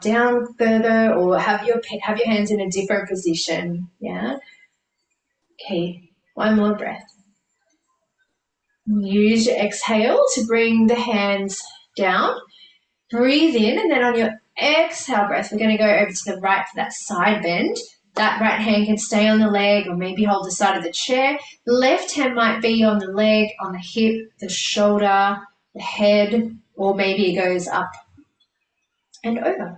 down further, or have your hands in a different position. Yeah. Okay. One more breath. Use your exhale to bring the hands down. Breathe in, and then on your exhale breath, we're going to go over to the right for that side bend. That right hand can stay on the leg or maybe hold the side of the chair. The left hand might be on the leg, on the hip, the shoulder, the head, or maybe it goes up and over.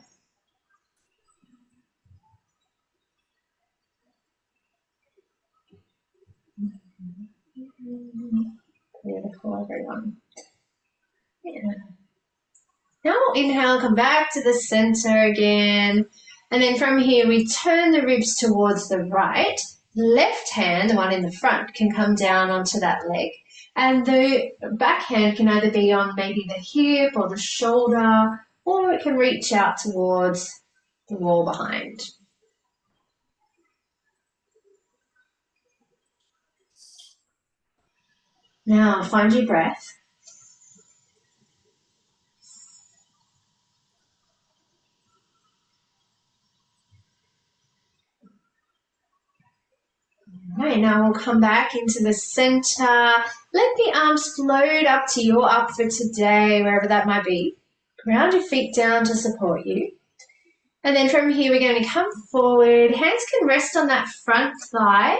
Beautiful, everyone. Yeah. Now inhale, come back to the center again. And then from here, we turn the ribs towards the right. Left hand, the one in the front, can come down onto that leg. And the back hand can either be on maybe the hip or the shoulder, or it can reach out towards the wall behind. Now find your breath. Right, now we'll come back into the center. Let the arms float up to your up for today, wherever that might be. Ground your feet down to support you. And then from here, we're going to come forward. Hands can rest on that front thigh,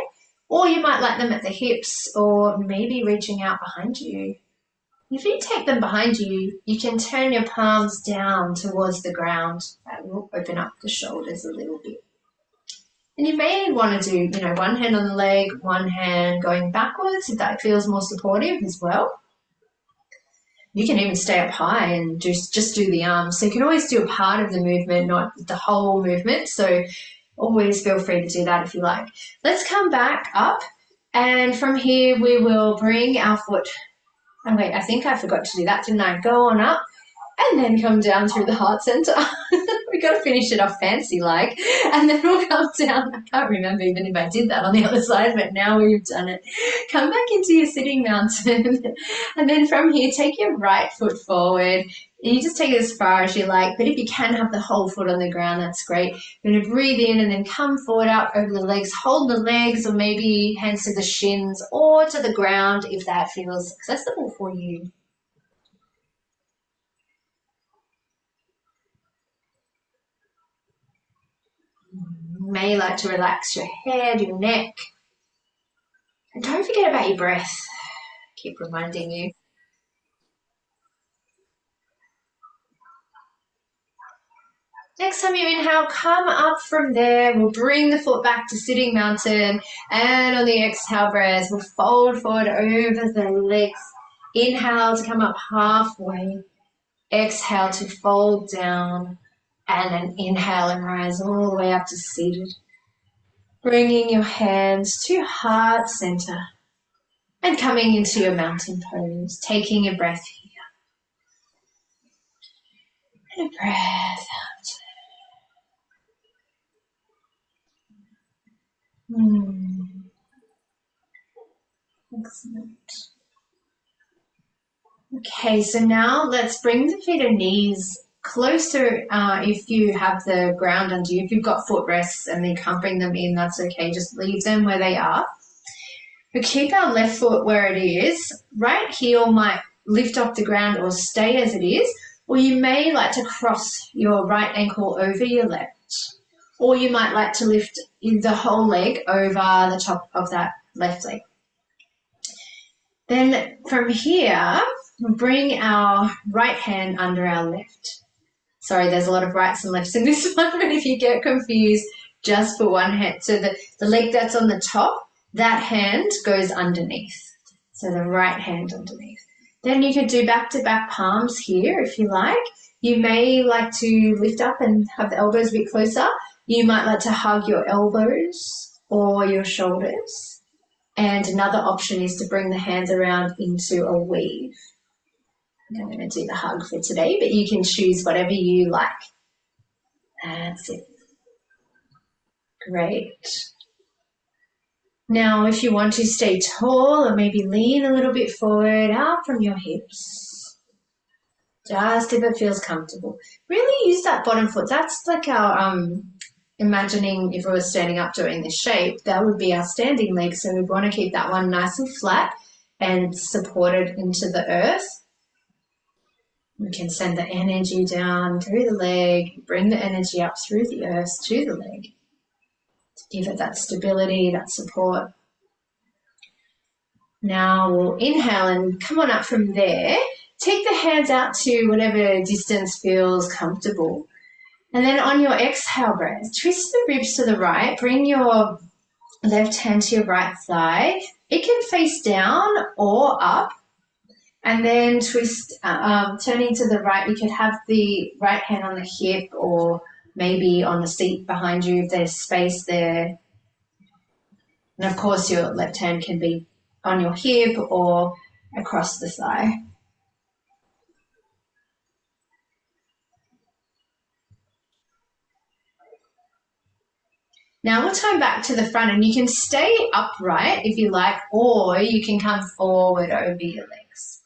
or you might like them at the hips, or maybe reaching out behind you. If you take them behind you, you can turn your palms down towards the ground. That will open up the shoulders a little bit. And you may want to do, one hand on the leg, one hand going backwards if that feels more supportive as well. You can even stay up high and just do the arms. So you can always do a part of the movement, not the whole movement. So always feel free to do that if you like. Let's come back up. And from here, we will bring our foot. Oh, wait, I think I forgot to do that, didn't I? Go on up and then come down through the heart center. We got to finish it off fancy like, and then we'll come down. I can't remember even if I did that on the other side, but now we've done it. Come back into your sitting mountain, and then from here, take your right foot forward. You just take it as far as you like, but if you can have the whole foot on the ground, that's great. You're going to breathe in and then come forward up over the legs. Hold the legs or maybe hands to the shins or to the ground if that feels accessible for you. You may like to relax your head, your neck. And don't forget about your breath. Keep reminding you. Next time you inhale, come up from there. We'll bring the foot back to sitting mountain. And on the exhale breath, we'll fold forward over the legs. Inhale to come up halfway. Exhale to fold down. And then inhale and rise all the way up to seated. Bringing your hands to heart center. And coming into your mountain pose. Taking a breath here. And a breath out. Excellent. Okay, so now let's bring the feet and knees closer if you have the ground under you. If you've got footrests and you can't bring them in, that's okay. Just leave them where they are. We keep our left foot where it is. Right heel might lift off the ground or stay as it is, or you may like to cross your right ankle over your left, or you might like to lift the whole leg over the top of that left leg. Then from here, bring our right hand under our left. Sorry, there's a lot of rights and lefts in this one, but if you get confused, just for one hand. So the leg that's on the top, that hand goes underneath. So the right hand underneath. Then you could do back-to-back palms here if you like. You may like to lift up and have the elbows a bit closer. You might like to hug your elbows or your shoulders. And another option is to bring the hands around into a weave. I'm going to do the hug for today, but you can choose whatever you like. That's it. Great. Now, if you want to stay tall or maybe lean a little bit forward out from your hips, just if it feels comfortable. Really use that bottom foot. That's like our, imagining if we were standing up doing this shape, that would be our standing leg. So we want to keep that one nice and flat and supported into the earth. We can send the energy down through the leg, bring the energy up through the earth to the leg. Give it that stability, that support. Now we'll inhale and come on up from there. Take the hands out to whatever distance feels comfortable. And then on your exhale breath, twist the ribs to the right. Bring your left hand to your right thigh. It can face down or up. And then twist, turning to the right, you could have the right hand on the hip or maybe on the seat behind you if there's space there. And of course your left hand can be on your hip or across the thigh. Now we'll turn back to the front and you can stay upright if you like, or you can come forward over your legs.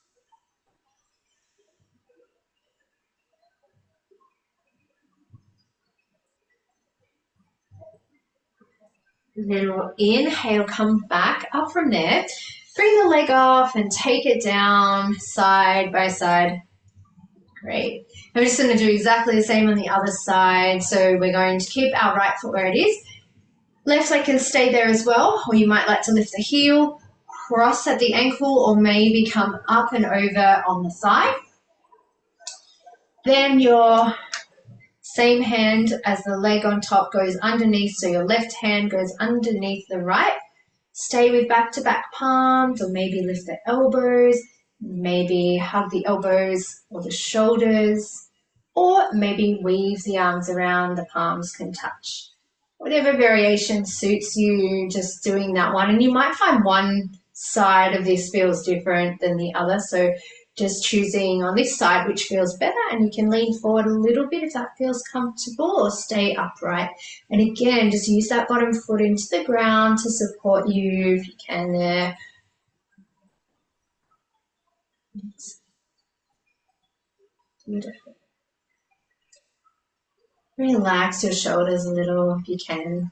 And then we'll inhale, come back up from there. Bring the leg off and take it down side by side. Great. I'm just going to do exactly the same on the other side. So we're going to keep our right foot where it is. Left leg can stay there as well, or you might like to lift the heel, cross at the ankle, or maybe come up and over on the thigh. Then your same hand as the leg on top goes underneath, so your left hand goes underneath the right. Stay with back-to-back palms, or maybe lift the elbows, maybe hug the elbows or the shoulders, or maybe weave the arms around, the palms can touch. Whatever variation suits you, just doing that one. And you might find one side of this feels different than the other, so just choosing on this side which feels better, and you can lean forward a little bit if that feels comfortable, or stay upright. And again, just use that bottom foot into the ground to support you if you can there. Beautiful. Relax your shoulders a little if you can.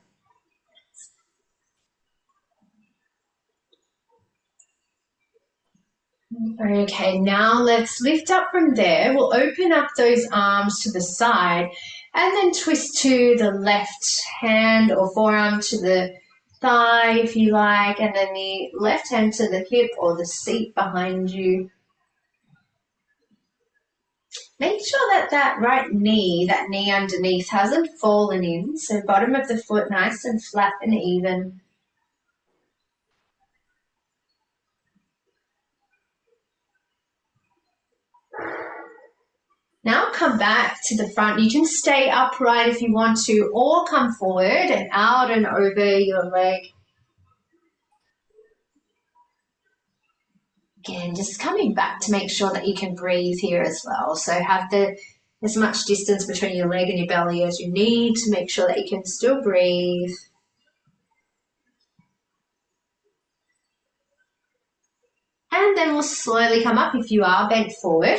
Okay, now let's lift up from there. We'll open up those arms to the side and then twist to the left hand or forearm to the thigh if you like, and then the left hand to the hip or the seat behind you. Make sure that that right knee, that knee underneath, hasn't fallen in. So bottom of the foot nice and flat and even. Now come back to the front. You can stay upright if you want to, or come forward and out and over your leg. Again, just coming back to make sure that you can breathe here as well. So have as much distance between your leg and your belly as you need to make sure that you can still breathe. And then we'll slowly come up if you are bent forward.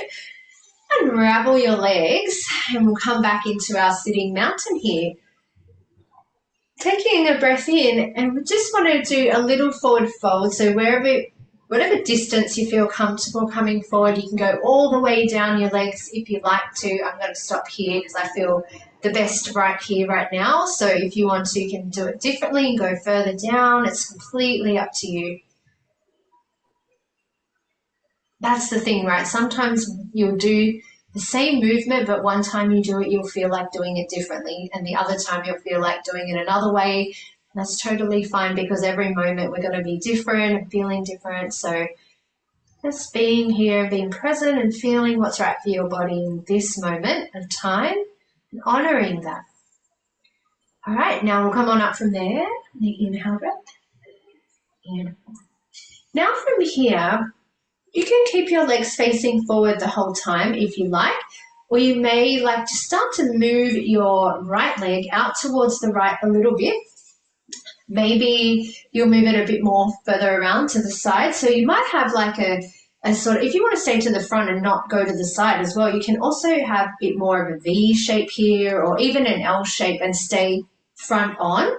Unravel your legs and we'll come back into our sitting mountain here. Taking a breath in, and we just want to do a little forward fold. So whatever distance you feel comfortable coming forward, you can go all the way down your legs if you like to. I'm going to stop here because I feel the best right here, right now. So if you want to, you can do it differently and go further down. It's completely up to you. That's the thing, right? Sometimes you'll do the same movement, but one time you do it, you'll feel like doing it differently, and the other time you'll feel like doing it another way. That's totally fine because every moment we're going to be different and feeling different. So just being here, being present and feeling what's right for your body in this moment of time and honouring that. All right, now we'll come on up from there. The inhale breath. Inhale. Now from here, you can keep your legs facing forward the whole time if you like, or you may like to start to move your right leg out towards the right a little bit. Maybe you'll move it a bit more further around to the side. So you might have like a sort of, if you want to stay to the front and not go to the side as well, you can also have a bit more of a V shape here or even an L shape and stay front on.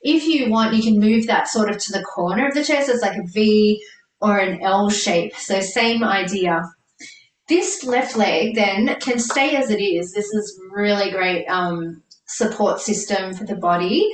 If you want, you can move that sort of to the corner of the chair, so it's like a V or an L shape. So same idea. This left leg then can stay as it is. This is really great support system for the body.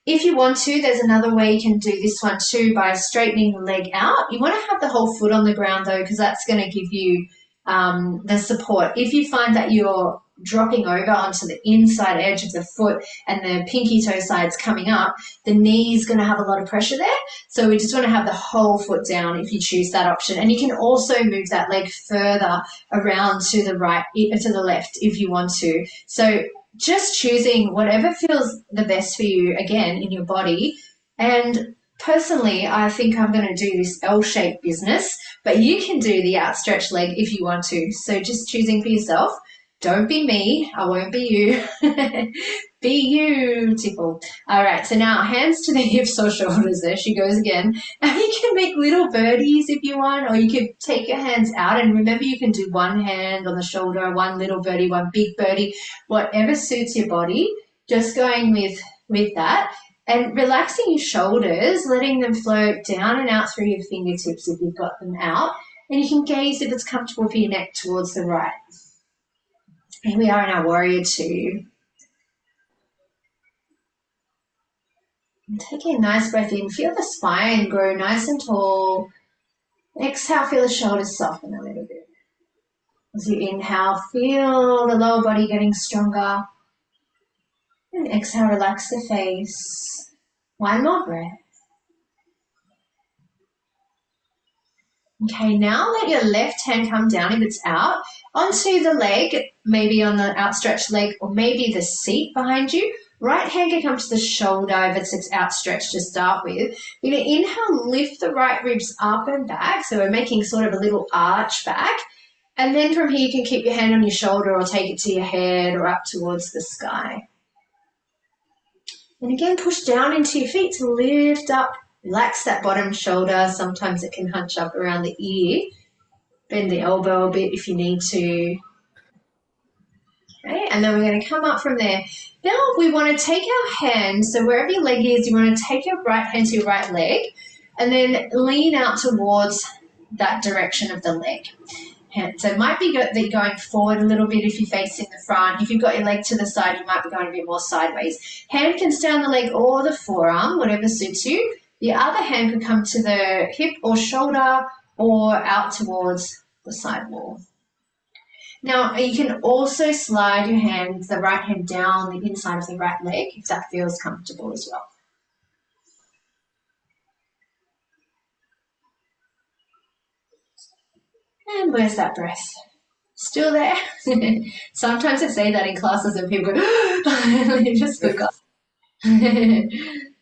If you want to, there's another way you can do this one too by straightening the leg out. You want to have the whole foot on the ground though, because that's going to give you the support. If you find that you're dropping over onto the inside edge of the foot and the pinky toe side's coming up, the knee is going to have a lot of pressure there. So we just want to have the whole foot down if you choose that option. And you can also move that leg further around to the right, to the left if you want to. So just choosing whatever feels the best for you, again, in your body. And personally, I think I'm going to do this L-shaped business, but you can do the outstretched leg if you want to. So just choosing for yourself. Don't be me. I won't be you. Be beautiful. All right, so now hands to the hips or shoulders. There she goes again. And you can make little birdies if you want, or you could take your hands out. And remember, you can do one hand on the shoulder, one little birdie, one big birdie, whatever suits your body. Just going with that. And relaxing your shoulders, letting them float down and out through your fingertips if you've got them out. And you can gaze, if it's comfortable for your neck, towards the right. Here we are in our warrior two. And taking a nice breath in, feel the spine grow nice and tall. Exhale, feel the shoulders soften a little bit. As you inhale, feel the lower body getting stronger. And exhale, relax the face. One more breath. Okay, now let your left hand come down if it's out onto the leg, maybe on the outstretched leg or maybe the seat behind you. Right hand can come to the shoulder if it's outstretched to start with. You're going to inhale, lift the right ribs up and back. So we're making sort of a little arch back. And then from here you can keep your hand on your shoulder or take it to your head or up towards the sky. And again, push down into your feet to lift up. Relax that bottom shoulder. Sometimes it can hunch up around the ear. Bend the elbow a bit if you need to. Okay, and then we're going to come up from there. Now we want to take our hands, so wherever your leg is, you want to take your right hand to your right leg and then lean out towards that direction of the leg. So it might be going forward a little bit if you're facing the front. If you've got your leg to the side, you might be going a bit more sideways. Hand can stay on the leg or the forearm, whatever suits you. The other hand could come to the hip or shoulder or out towards the side wall. Now, you can also slide your hand, the right hand down the inside of the right leg if that feels comfortable as well. And where's that breath? Still there? Sometimes I say that in classes and people go, I just forgot.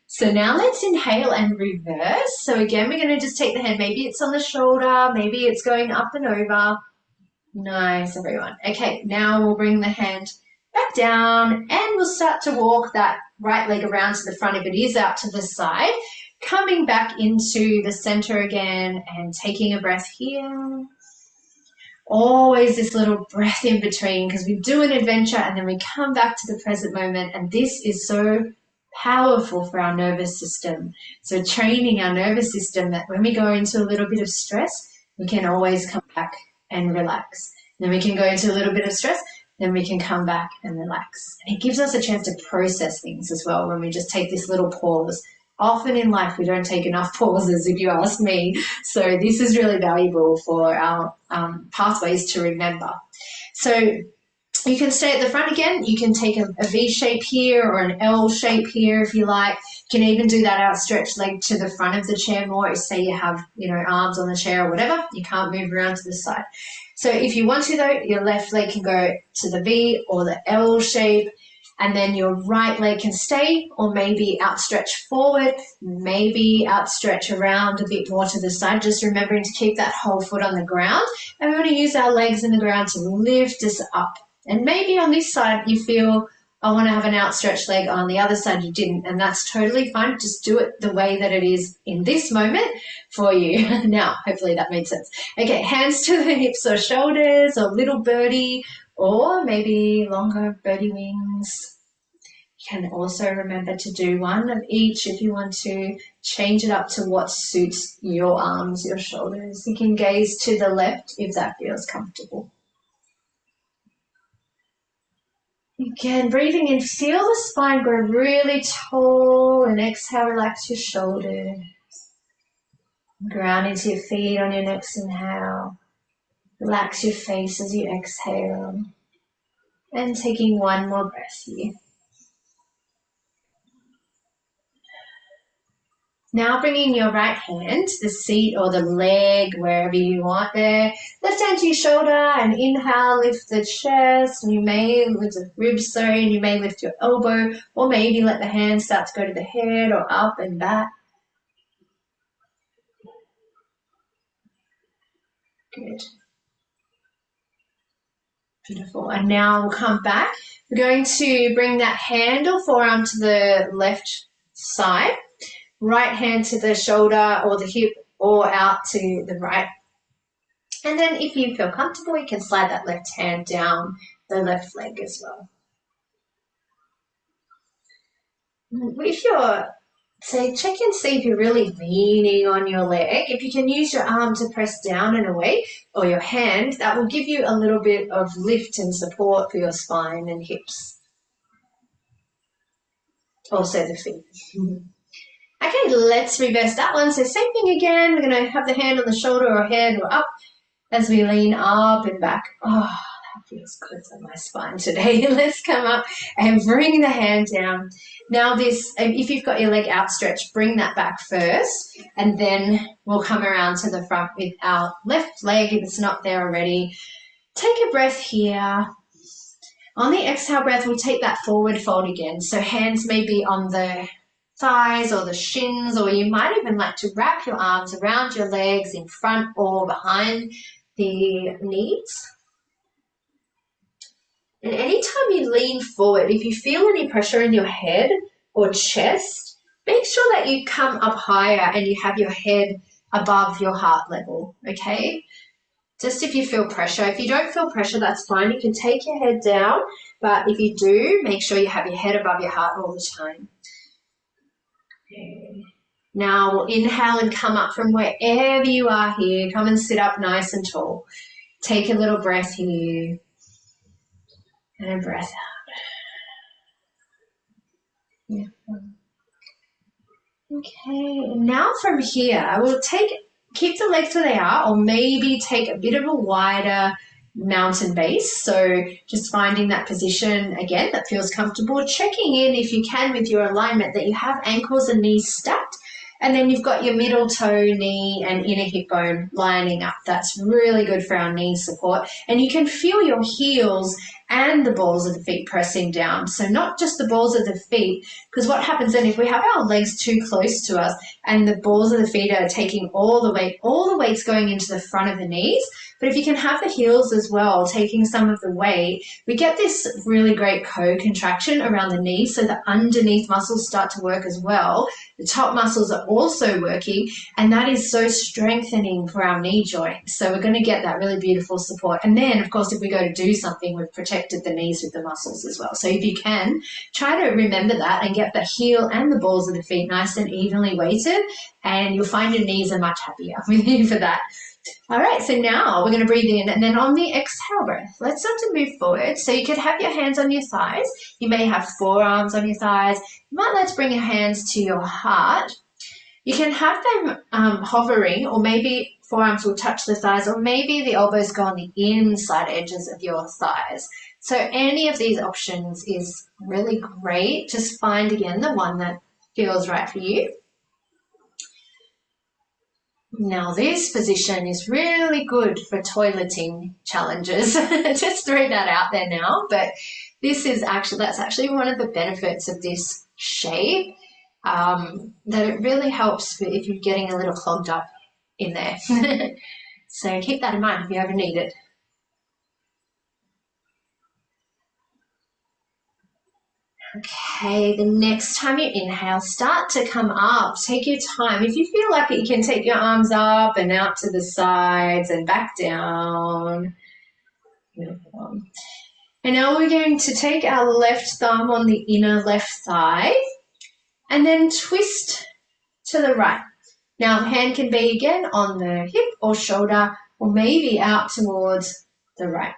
So now let's inhale and reverse. So again, we're going to just take the hand. Maybe it's on the shoulder. Maybe it's going up and over. Nice, everyone. Okay, now we'll bring the hand back down and we'll start to walk that right leg around to the front if it is out to the side. Coming back into the center again and taking a breath here. Always this little breath in between because we do an adventure and then we come back to the present moment, and this is so powerful for our nervous system. So training our nervous system that when we go into a little bit of stress, we can always come back and relax. Then we can go into a little bit of stress, then we can come back and relax. And it gives us a chance to process things as well when we just take this little pause. Often in life, we don't take enough pauses, if you ask me. So this is really valuable for our pathways to remember. So you can stay at the front again. You can take a V shape here or an L shape here if you like. You can even do that outstretched leg to the front of the chair more. If say you have, arms on the chair or whatever, you can't move around to the side. So if you want to though, your left leg can go to the V or the L shape, and then your right leg can stay or maybe outstretch forward, maybe outstretch around a bit more to the side, just remembering to keep that whole foot on the ground. And we want to use our legs in the ground to lift us up. And maybe on this side you feel, I want to have an outstretched leg, on the other side you didn't, and that's totally fine. Just do it the way that it is in this moment for you. Now, hopefully that made sense. Okay, hands to the hips or shoulders or little birdie, or maybe longer birdie wings. You can also remember to do one of each if you want to change it up to what suits your arms, your shoulders. You can gaze to the left if that feels comfortable. Again, breathing in, feel the spine grow really tall, and exhale, relax your shoulders. Ground into your feet on your next inhale. Relax your face as you exhale. And taking one more breath here. Now bringing your right hand to the seat or the leg, wherever you want there. Left hand to your shoulder and inhale, lift the chest. And you may lift the ribs, sorry, and you may lift your elbow, or maybe let the hand start to go to the head or up and back. Good. Beautiful. And now we'll come back. We're going to bring that hand or forearm to the left side. Right hand to the shoulder or the hip or out to the right. And then if you feel comfortable, you can slide that left hand down the left leg as well. If you're, check and see if you're really leaning on your leg. If you can use your arm to press down and away, or your hand, that will give you a little bit of lift and support for your spine and hips. Also the feet. Okay, let's reverse that one. So same thing again. We're going to have the hand on the shoulder or head or up as we lean up and back. Oh, that feels good on my spine today. Let's come up and bring the hand down. Now this, if you've got your leg outstretched, bring that back first, and then we'll come around to the front with our left leg if it's not there already. Take a breath here. On the exhale breath, we'll take that forward fold again. So hands may be on the thighs or the shins, or you might even like to wrap your arms around your legs in front or behind the knees. And anytime you lean forward, if you feel any pressure in your head or chest, make sure that you come up higher and you have your head above your heart level, okay? Just if you feel pressure. If you don't feel pressure, that's fine. You can take your head down, but if you do, make sure you have your head above your heart all the time. Now we'll inhale and come up from wherever you are here. Come and sit up nice and tall. Take a little breath here and a breath out. Yeah. Okay, now from here, I will keep the legs where they are, or maybe take a bit of a wider mountain base. So just finding that position again that feels comfortable, checking in if you can with your alignment that you have ankles and knees stacked, and then you've got your middle toe, knee and inner hip bone lining up. That's really good for our knee support, and you can feel your heels and the balls of the feet pressing down. So not just the balls of the feet, because what happens then if we have our legs too close to us and the balls of the feet are taking all the weight's going into the front of the knees. But if you can have the heels as well, taking some of the weight, we get this really great co-contraction around the knees, so the underneath muscles start to work as well. The top muscles are also working, and that is so strengthening for our knee joint. So we're going to get that really beautiful support. And then, of course, if we go to do something, we've protected connected the knees with the muscles as well. So if you can, try to remember that and get the heel and the balls of the feet nice and evenly weighted, and you'll find your knees are much happier with you for that. All right, so now we're going to breathe in, and then on the exhale breath, let's start to move forward. So you could have your hands on your thighs. You may have forearms on your thighs. You might like to bring your hands to your heart. You can have them hovering, or maybe forearms will touch the thighs, or maybe the elbows go on the inside edges of your thighs. So any of these options is really great. Just find, again, the one that feels right for you. Now this position is really good for toileting challenges. Just throw that out there now, but that's actually one of the benefits of this shape, that it really helps if you're getting a little clogged up in there. So keep that in mind if you ever need it. Okay, the next time you inhale, start to come up. Take your time. If you feel like it, you can take your arms up and out to the sides and back down. Beautiful. And now we're going to take our left thumb on the inner left thigh and then twist to the right. Now, the hand can be, again, on the hip or shoulder, or maybe out towards the right.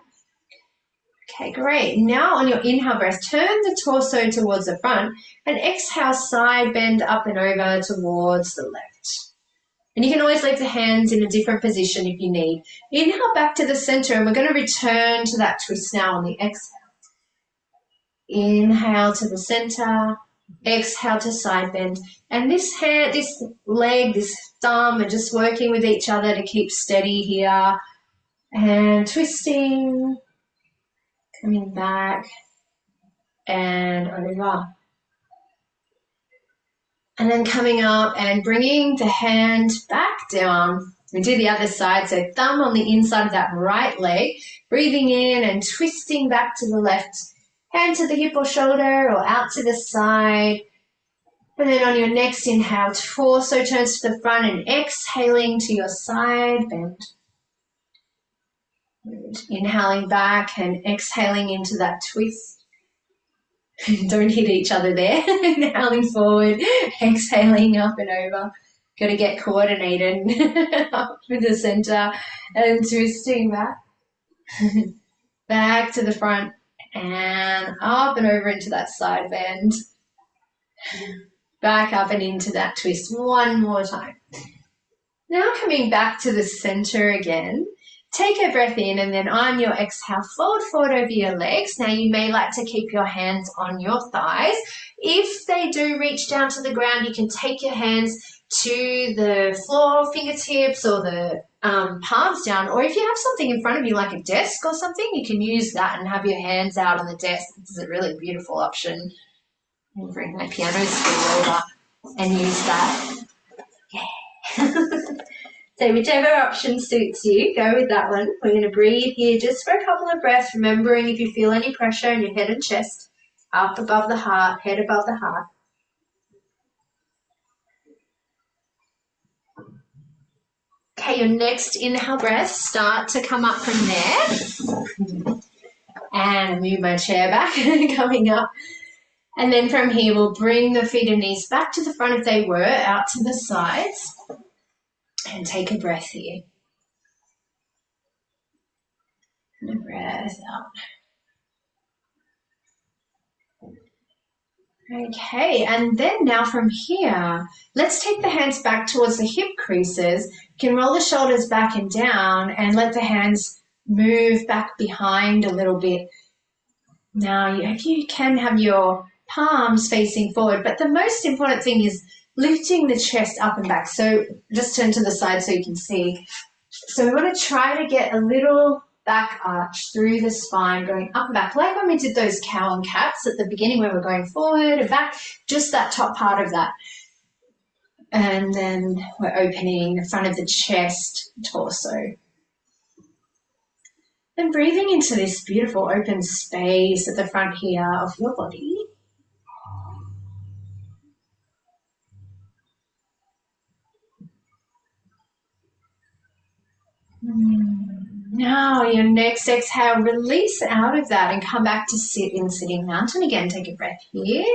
Okay, great. Now on your inhale breath, turn the torso towards the front, and exhale, side bend up and over towards the left. And you can always leave the hands in a different position if you need. Inhale back to the center, and we're going to return to that twist now on the exhale. Inhale to the center, exhale to side bend. And this hand, this leg, this thumb are just working with each other to keep steady here. And twisting, coming back and over. And then coming up and bringing the hand back down. We do the other side, so thumb on the inside of that right leg, breathing in and twisting back to the left. Hand to the hip or shoulder or out to the side. And then on your next inhale, torso turns to the front and exhaling to your side bend. And inhaling back and exhaling into that twist. Don't hit each other there. Inhaling forward, exhaling up and over. Got to get coordinated up to the center and twisting back. Back to the front and up and over into that side bend. Back up and into that twist one more time. Now coming back to the center again. Take a breath in, and then on your exhale, fold forward over your legs. Now you may like to keep your hands on your thighs. If they do reach down to the ground, you can take your hands to the floor, fingertips, or the palms down. Or if you have something in front of you like a desk or something, you can use that and have your hands out on the desk. This is a really beautiful option. I'll bring my piano stool over and use that. Yeah. So whichever option suits you, go with that one. We're going to breathe here just for a couple of breaths, remembering if you feel any pressure in your head and chest, up above the heart, head above the heart. Okay, your next inhale breath, start to come up from there. And move my chair back, coming up. And then from here, we'll bring the feet and knees back to the front if they were, out to the sides. And take a breath here. And a breath out. Okay, and then now from here, let's take the hands back towards the hip creases. You can roll the shoulders back and down and let the hands move back behind a little bit. Now, if you can have your palms facing forward, but the most important thing is lifting the chest up and back. So just turn to the side so you can see. So we want to try to get a little back arch through the spine, going up and back, like when we did those cow and cats at the beginning where we're going forward and back, just that top part of that. And then we're opening the front of the chest, torso. And breathing into this beautiful open space at the front here of your body. Now, your next exhale, release out of that and come back to sit in sitting mountain. Again, take a breath here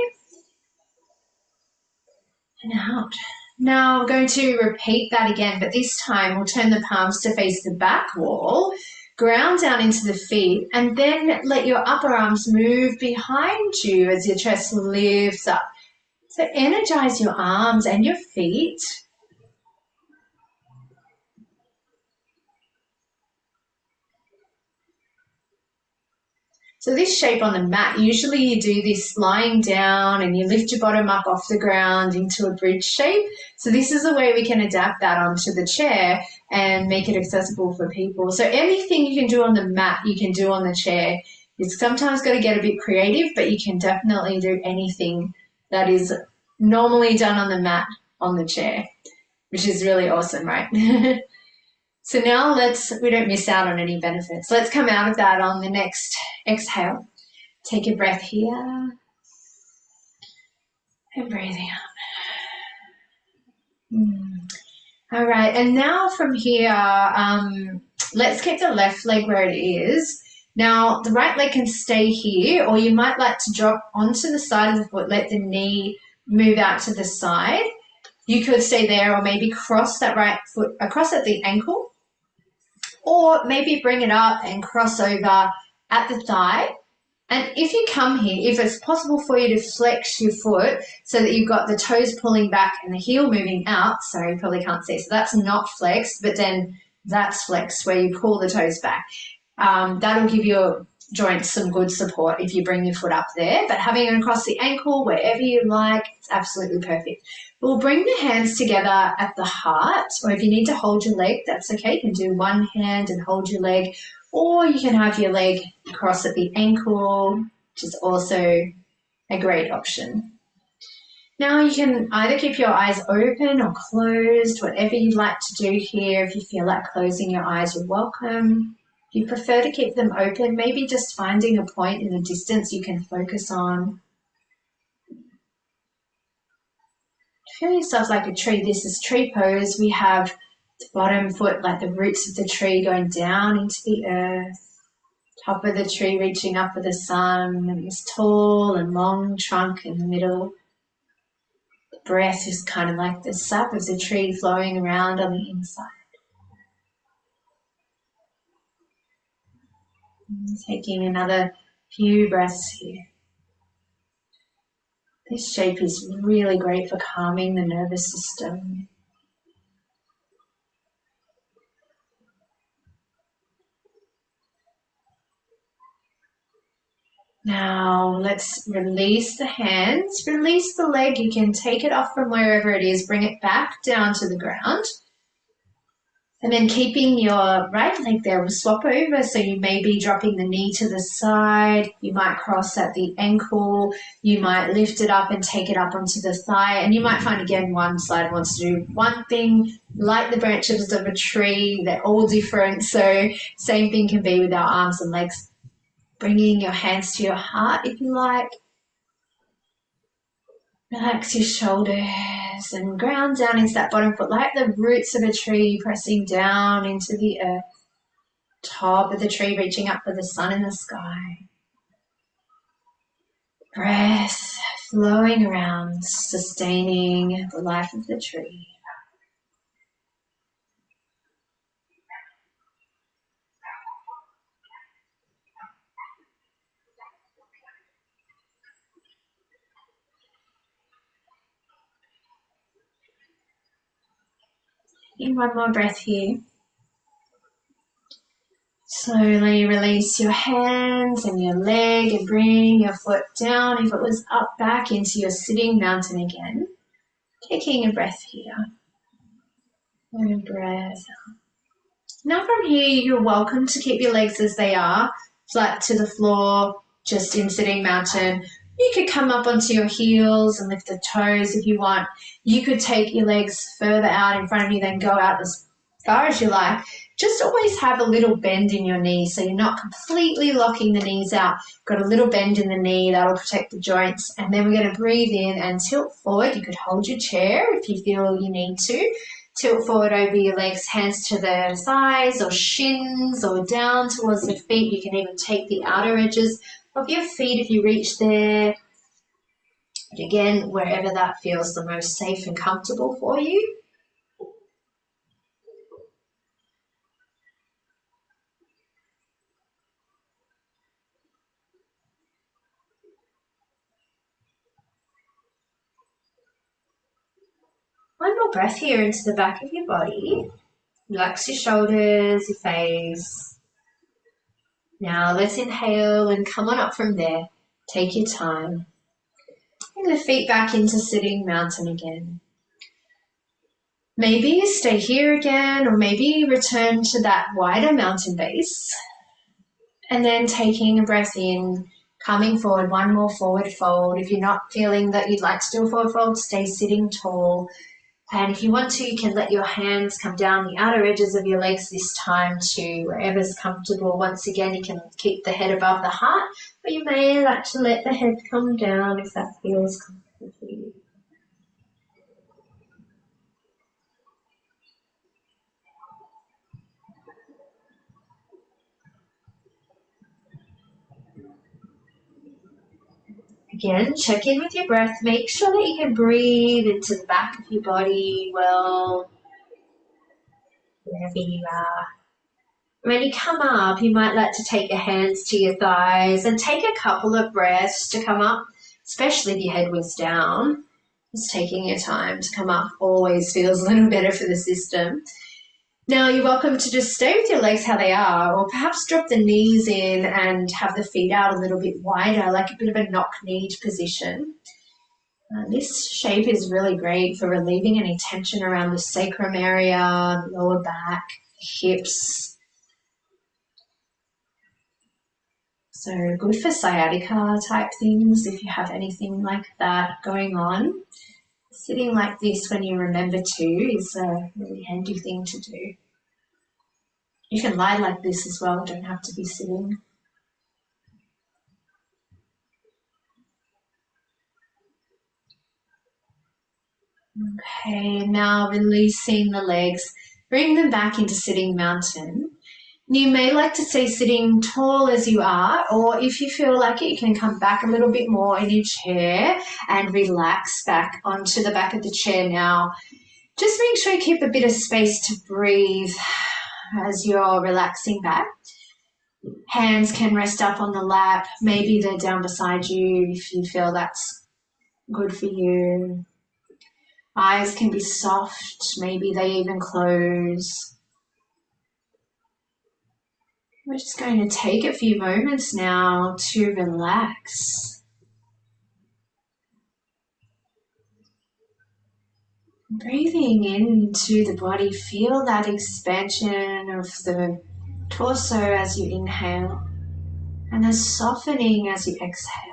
and out. Now, I'm going to repeat that again, but this time we'll turn the palms to face the back wall, ground down into the feet, and then let your upper arms move behind you as your chest lifts up. So energize your arms and your feet. So this shape on the mat, usually you do this lying down and you lift your bottom up off the ground into a bridge shape. So this is a way we can adapt that onto the chair and make it accessible for people. So anything you can do on the mat, you can do on the chair. It's sometimes got to get a bit creative, but you can definitely do anything that is normally done on the mat on the chair, which is really awesome, right? So now we don't miss out on any benefits. Let's come out of that on the next exhale. Take a breath here and breathing out. All right, and now from here, let's keep the left leg where it is. Now, the right leg can stay here, or you might like to drop onto the side of the foot, let the knee move out to the side. You could stay there, or maybe cross that right foot across at the ankle. Or maybe bring it up and cross over at the thigh. And if you come here, if it's possible for you to flex your foot so that you've got the toes pulling back and the heel moving out, sorry, you probably can't see, so that's not flexed, but then that's flexed where you pull the toes back. That'll give your joints some good support if you bring your foot up there, but having it across the ankle, wherever you like, it's absolutely perfect. We'll bring the hands together at the heart, or if you need to hold your leg, that's okay. You can do one hand and hold your leg, or you can have your leg across at the ankle, which is also a great option. Now you can either keep your eyes open or closed, whatever you'd like to do here. If you feel like closing your eyes, you're welcome. If you prefer to keep them open, maybe just finding a point in the distance you can focus on. Feel yourself like a tree. This is tree pose. We have the bottom foot like the roots of the tree going down into the earth, top of the tree reaching up for the sun, and this tall and long trunk in the middle. The breath is kind of like the sap of the tree flowing around on the inside. And taking another few breaths here. This shape is really great for calming the nervous system. Now let's release the hands, release the leg. You can take it off from wherever it is, bring it back down to the ground. And then keeping your right leg there, we'll swap over. So you may be dropping the knee to the side. You might cross at the ankle. You might lift it up and take it up onto the thigh. And you might find, again, one side wants to do one thing, like the branches of a tree. They're all different. So same thing can be with our arms and legs. Bringing your hands to your heart if you like. Relax your shoulders and ground down into that bottom foot like the roots of a tree pressing down into the earth. Top of the tree reaching up for the sun in the sky. Breath flowing around, sustaining the life of the tree. And one more breath here. Slowly release your hands and your leg and bring your foot down. If it was up, back into your sitting mountain again. Taking a breath here. And a breath out. Now from here, you're welcome to keep your legs as they are, flat to the floor, just in sitting mountain. You could come up onto your heels and lift the toes if you want. You could take your legs further out in front of you, then go out as far as you like. Just always have a little bend in your knee so you're not completely locking the knees out. Got a little bend in the knee, that'll protect the joints. And then we're going to breathe in and tilt forward. You could hold your chair if you feel you need to. Tilt forward over your legs, hands to the thighs or shins or down towards the feet. You can even take the outer edges of your feet if you reach there. But again, wherever that feels the most safe and comfortable for you. One more breath here into the back of your body. Relax your shoulders, your face. Now let's inhale and come on up from there. Take your time. Bring the feet back into sitting mountain again. Maybe stay here again, or maybe return to that wider mountain base. And then taking a breath in, coming forward, one more forward fold. If you're not feeling that you'd like to do a forward fold, stay sitting tall. And if you want to, you can let your hands come down the outer edges of your legs this time to wherever's comfortable. Once again, you can keep the head above the heart, but you may like to let the head come down if that feels comfortable for you. Again, check in with your breath. Make sure that you can breathe into the back of your body well, wherever you are. When you come up, you might like to take your hands to your thighs and take a couple of breaths to come up, especially if your head was down. Just taking your time to come up always feels a little better for the system. Now you're welcome to just stay with your legs how they are, or perhaps drop the knees in and have the feet out a little bit wider, like a bit of a knock-kneed position. This shape is really great for relieving any tension around the sacrum area, the lower back, hips. So good for sciatica type things if you have anything like that going on. Sitting like this when you remember to is a really handy thing to do. You can lie like this as well, don't have to be sitting. Okay, now releasing the legs, bring them back into sitting mountain. You may like to stay sitting tall as you are, or if you feel like it, you can come back a little bit more in your chair and relax back onto the back of the chair now. Just make sure you keep a bit of space to breathe as you're relaxing back. Hands can rest up on the lap. Maybe they're down beside you if you feel that's good for you. Eyes can be soft. Maybe they even close. We're just going to take a few moments now to relax. Breathing into the body, feel that expansion of the torso as you inhale and a softening as you exhale.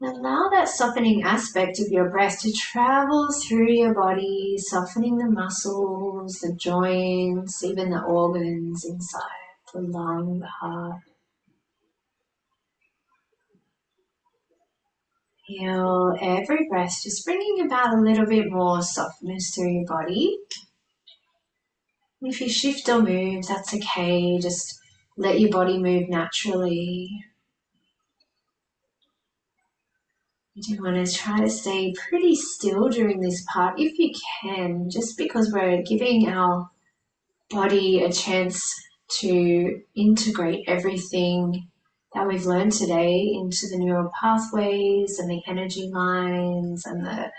Allow that softening aspect of your breath to travel through your body, softening the muscles, the joints, even the organs inside, the lung, the heart. Feel every breath just bringing about a little bit more softness through your body. If you shift or move, that's okay. Just let your body move naturally. You do want to try to stay pretty still during this part if you can, just because we're giving our body a chance to integrate everything that we've learned today into the neural pathways and the energy lines and the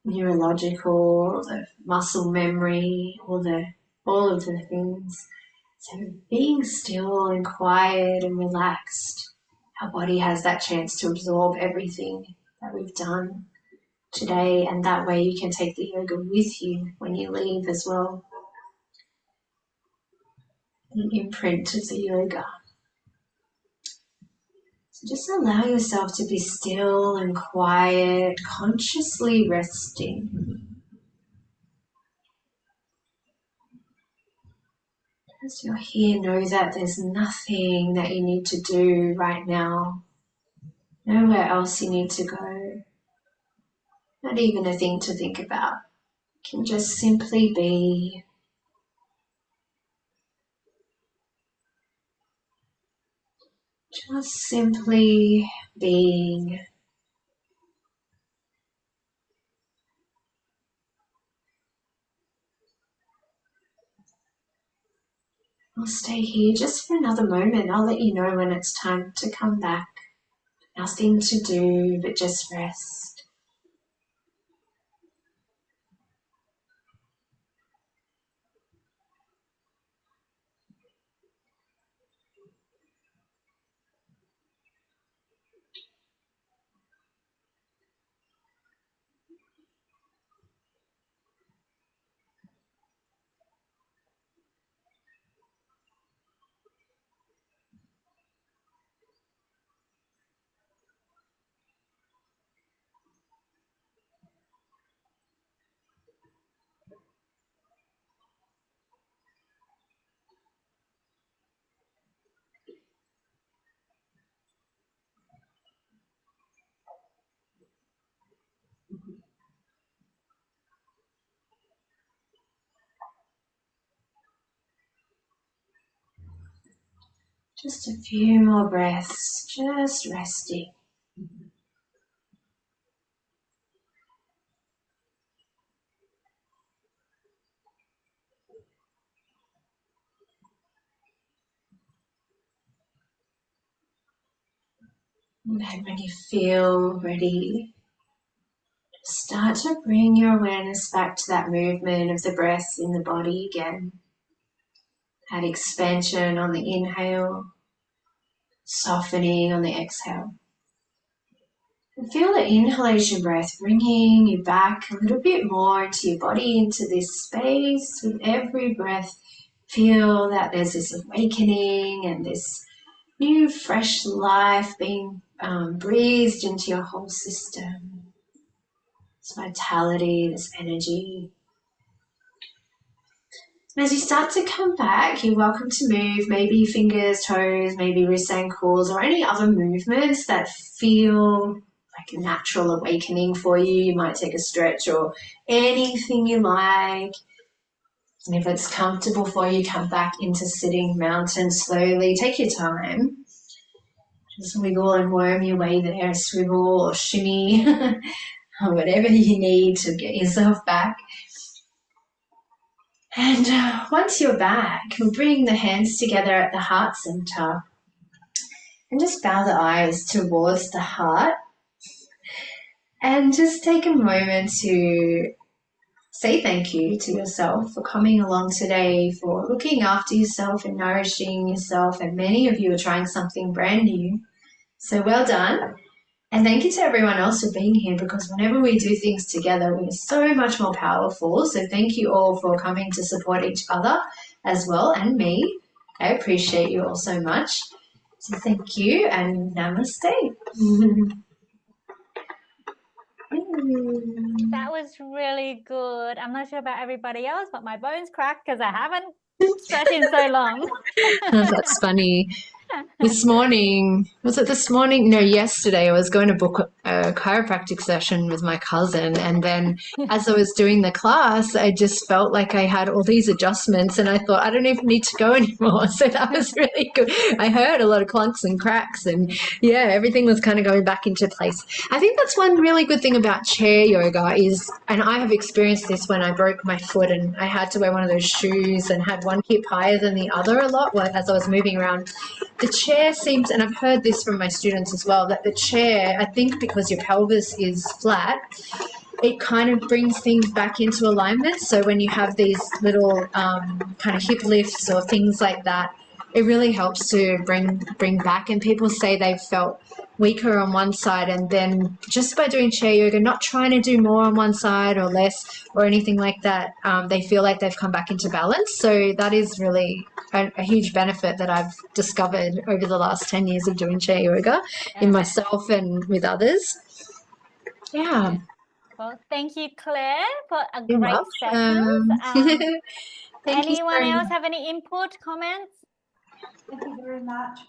neurological, the muscle memory, all of the things. So being still and quiet and relaxed, our body has that chance to absorb everything that we've done today, and that way you can take the yoga with you when you leave as well. The imprint of the yoga. So just allow yourself to be still and quiet, consciously resting. As you're here, know that there's nothing that you need to do right now. Nowhere else you need to go. not even a thing to think about. It can just simply be. Just simply being. I'll stay here just for another moment. I'll let you know when it's time to come back. Nothing to do but just rest. Just a few more breaths, just resting. And then when you feel ready, start to bring your awareness back to that movement of the breath in the body again. That expansion on the inhale, softening on the exhale. And feel the inhalation breath bringing you back a little bit more into your body, into this space. With every breath, feel that there's this awakening and this new fresh life being breathed into your whole system. This vitality, this energy. And as you start to come back, you're welcome to move, maybe fingers, toes, maybe wrists, ankles, or any other movements that feel like a natural awakening for you. You might take a stretch or anything you like. And if it's comfortable for you, come back into sitting mountain slowly. Take your time. Just wiggle and worm your way there, swivel or shimmy, or whatever you need to get yourself back. And once you're back, we'll bring the hands together at the heart center and just bow the eyes towards the heart and just take a moment to say thank you to yourself for coming along today, for looking after yourself and nourishing yourself. And many of you are trying something brand new. So well done. And thank you to everyone else for being here, because whenever we do things together, we're so much more powerful. So thank you all for coming to support each other as well, and me. I appreciate you all so much. So thank you and namaste. That was really good. I'm not sure about everybody else, but my bones cracked because I haven't stretched in so long. Oh, that's funny. This morning, was it this morning? No, yesterday I was going to book a chiropractic session with my cousin, and then as I was doing the class, I just felt like I had all these adjustments and I thought, I don't even need to go anymore. So that was really good. I heard a lot of clunks and cracks, and yeah, everything was kind of going back into place. I think that's one really good thing about chair yoga is, and I have experienced this when I broke my foot and I had to wear one of those shoes and had one hip higher than the other a lot as I was moving around. The chair seems, and I've heard this from my students as well, that the chair, I think because your pelvis is flat, it kind of brings things back into alignment. So when you have these little kind of hip lifts or things like that, it really helps to bring back. And people say they've felt weaker on one side, and then just by doing chair yoga, not trying to do more on one side or less or anything like that, they feel like they've come back into balance. So that is really a huge benefit that I've discovered over the last 10 years of doing chair yoga in myself and with others. Yeah. Well, thank you, Claire, for a You're great welcome. session. Thank you Anyone so else much. have any input, comments? Thank you very much.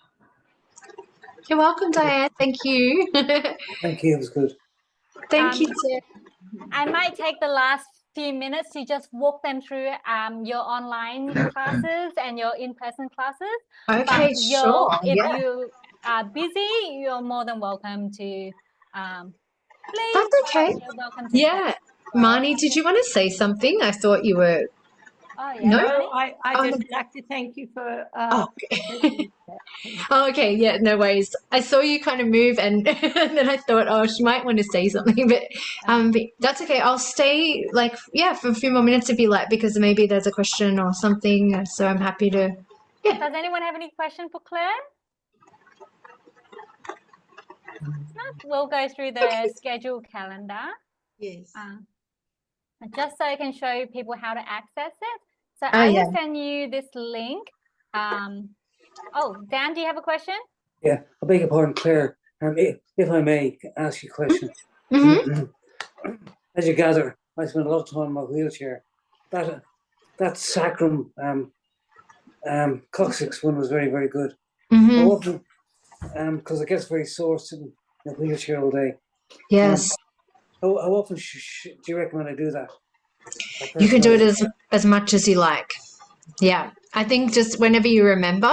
You're welcome, Diane. Thank you. Thank you. It was good. Thank you, Sarah. I might take the last few minutes to just walk them through your online classes and your in-person classes. Okay, sure. If you are busy, you're more than welcome to leave. That's okay. You're welcome to Yeah. Marnie, did you want to say something? I thought you were. Oh, yeah. No, I just like to thank you for. Oh, okay. Yeah, no worries. I saw you kind of move and, and then I thought, oh, she might want to say something, but that's okay. I'll stay for a few more minutes if you like, because maybe there's a question or something. So I'm happy to. Yeah. Does anyone have any question for Claire? No, we'll go through the schedule calendar. Yes. Just so I can show people how to access it. So I will send you this link. Dan, do you have a question? Yeah, I beg your pardon, Claire. If I may ask you a question. As you gather, I spent a lot of time in my wheelchair. That sacrum coccyx one was very, very good. How often, because it gets very sore sitting in a wheelchair all day. Yes. How often do you recommend I do that? You can do it as much as you like. Yeah. I think just whenever you remember,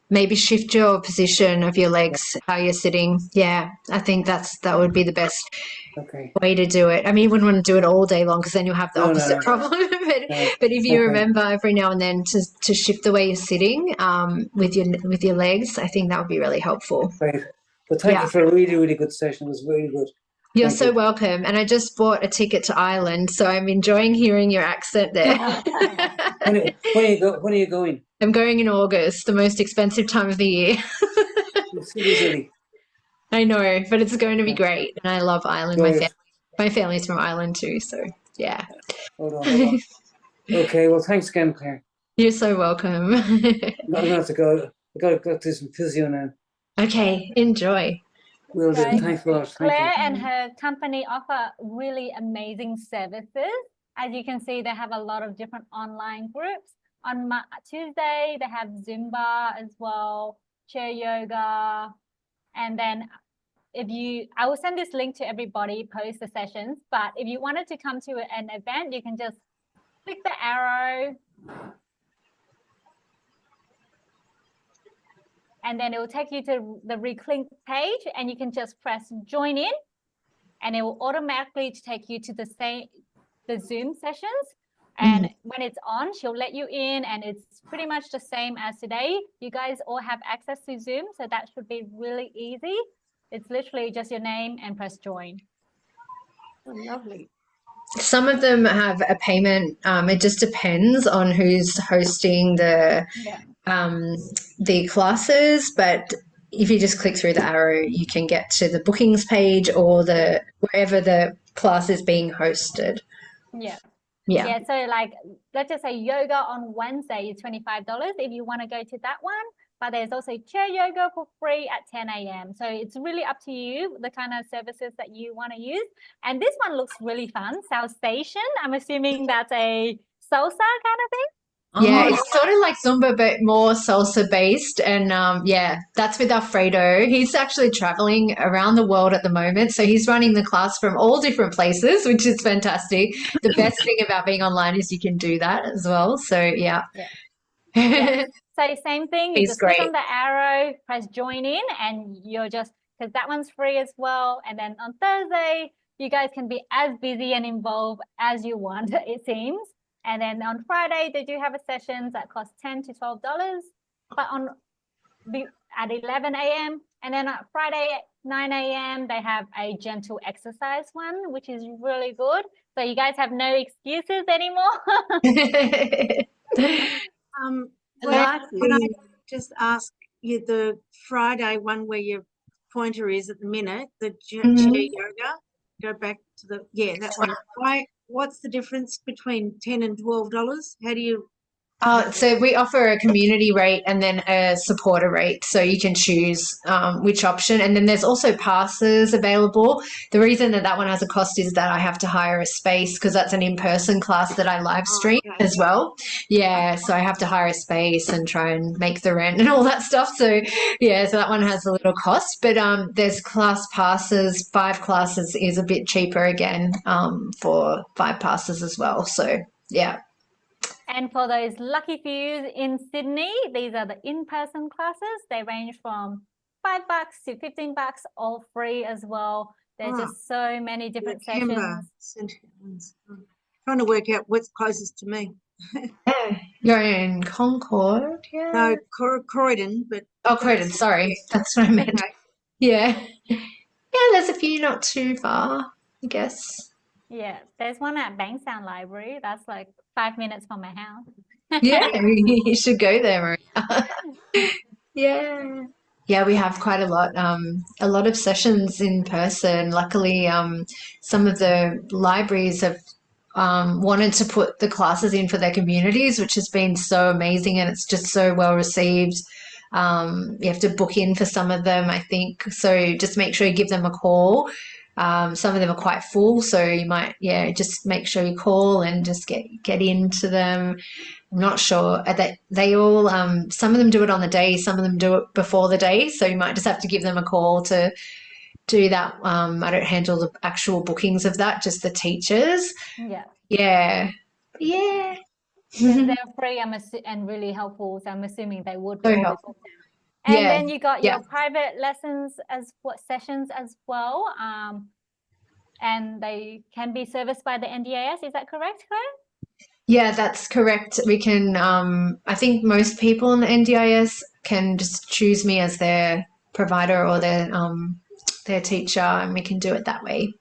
maybe shift your position of your legs, how you're sitting. Yeah. I think that would be the best way to do it. I mean, you wouldn't want to do it all day long because then you'll have the opposite problem. But if you remember every now and then to shift the way you're sitting with your legs, I think that would be really helpful. Great. But thank you for a really, really good session. It was really good. You're so welcome. And I just bought a ticket to Ireland, so I'm enjoying hearing your accent there. When are you going? I'm going in August, the most expensive time of the year. I know, but it's going to be great. And I love Ireland. My family's from Ireland too, so yeah. Hold on. Okay, well, thanks again, Claire. You're so welcome. I'm going to have to go. I've got to go do some physio now. Okay, enjoy. Will do. Thanks a lot. Claire and her company offer really amazing services. As you can see, they have a lot of different online groups. On Tuesday, they have Zumba as well, chair yoga. And then I will send this link to everybody post the sessions, but if you wanted to come to an event, you can just click the arrow. And then it will take you to the Reclink page and you can just press join in and it will automatically take you to the Zoom sessions. And when it's on, she'll let you in and it's pretty much the same as today. You guys all have access to Zoom, so that should be really easy. It's literally just your name and press join. Oh, lovely. Some of them have a payment. It just depends on who's hosting the classes, but if you just click through the arrow, you can get to the bookings page or wherever the class is being hosted. Yeah, so like let's just say yoga on Wednesday is $25 if you want to go to that one, but there's also chair yoga for free at 10 a.m. So it's really up to you, the kind of services that you want to use. And this one looks really fun, South Station. I'm assuming that's a salsa kind of thing. Yeah, it's sort of like Zumba, but more salsa based. And that's with Alfredo. He's actually traveling around the world at the moment. So he's running the class from all different places, which is fantastic. The best thing about being online is you can do that as well. So, yeah. So same thing, you just click on the arrow, press join in, and you're just, because that one's free as well. And then on Thursday, you guys can be as busy and involved as you want, it seems. And then on Friday, they do have a sessions that cost $10 to $12, but at 11 a.m. And then on Friday at 9 a.m., they have a gentle exercise one, which is really good. So you guys have no excuses anymore. Can I just ask you the Friday one where your pointer is at the minute, the chair yoga, go back to that one. What's the difference between $10 and $12? How do you So we offer a community rate and then a supporter rate. So you can choose which option. And then there's also passes available. The reason that one has a cost is that I have to hire a space because that's an in-person class that I live stream as well. Yeah, so I have to hire a space and try and make the rent and all that stuff. So yeah, so that one has a little cost. But there's class passes. 5 classes is a bit cheaper again for 5 passes as well. So yeah. And for those lucky few in Sydney, these are the in-person classes. They range from $5 to $15, all free as well. There's just so many different sessions. Trying to work out what's closest to me. Yeah, you're in Concord, yeah? No, Croydon, but... Oh, Croydon, sorry. That's what I meant. Okay. Yeah. Yeah, there's a few not too far, I guess. Yeah, there's one at Bankstown Library. That's like 5 minutes from my house. Yeah, you should go there, Maria. Yeah. Yeah, we have quite a lot of sessions in person. Luckily, some of the libraries have wanted to put the classes in for their communities, which has been so amazing, and it's just so well received. You have to book in for some of them, I think. So just make sure you give them a call. Some of them are quite full, so you might, just make sure you call and just get into them. I'm not sure. They all, some of them do it on the day, some of them do it before the day, so you might just have to give them a call to do that. I don't handle the actual bookings of that, just the teachers. Yeah. Yeah. Yeah. They're free and really helpful, so I'm assuming they would be So all helpful. And Yeah, then you got yeah. your private lessons sessions as well. And they can be serviced by the NDIS. Is that correct, Claire? Yeah, that's correct. We can, I think most people in the NDIS can just choose me as their provider or their teacher, and we can do it that way.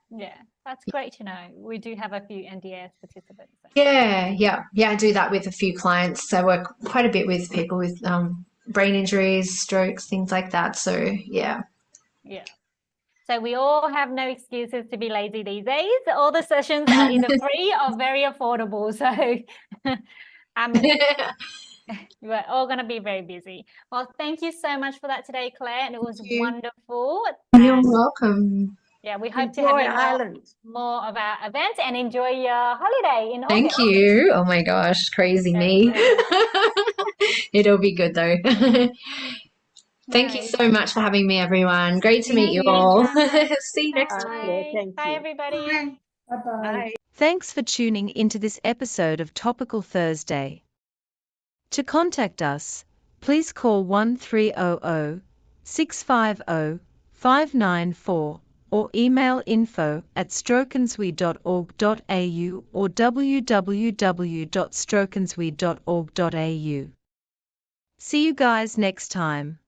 Yeah, that's great to know. We do have a few NDIS participants. Yeah. I do that with a few clients. I work quite a bit with people with brain injuries, strokes, things like that. So yeah. Yeah. So we all have no excuses to be lazy these days. All the sessions are either free or very affordable. So we're all going to be very busy. Well, thank you so much for that today, Claire. And it was wonderful. You're welcome. Yeah, we hope to have you more of our events and enjoy your holiday in August. Thank you. Oh my gosh, crazy me. It'll be good though. Thank you so much for having me, everyone. Great to meet you all. See you next time. Bye, everybody. Bye-bye. Thanks for tuning into this episode of Topical Thursday. To contact us, please call 1300 650 594 or email info@strokenswe.org.au or www.strokenswe.org.au. See you guys next time.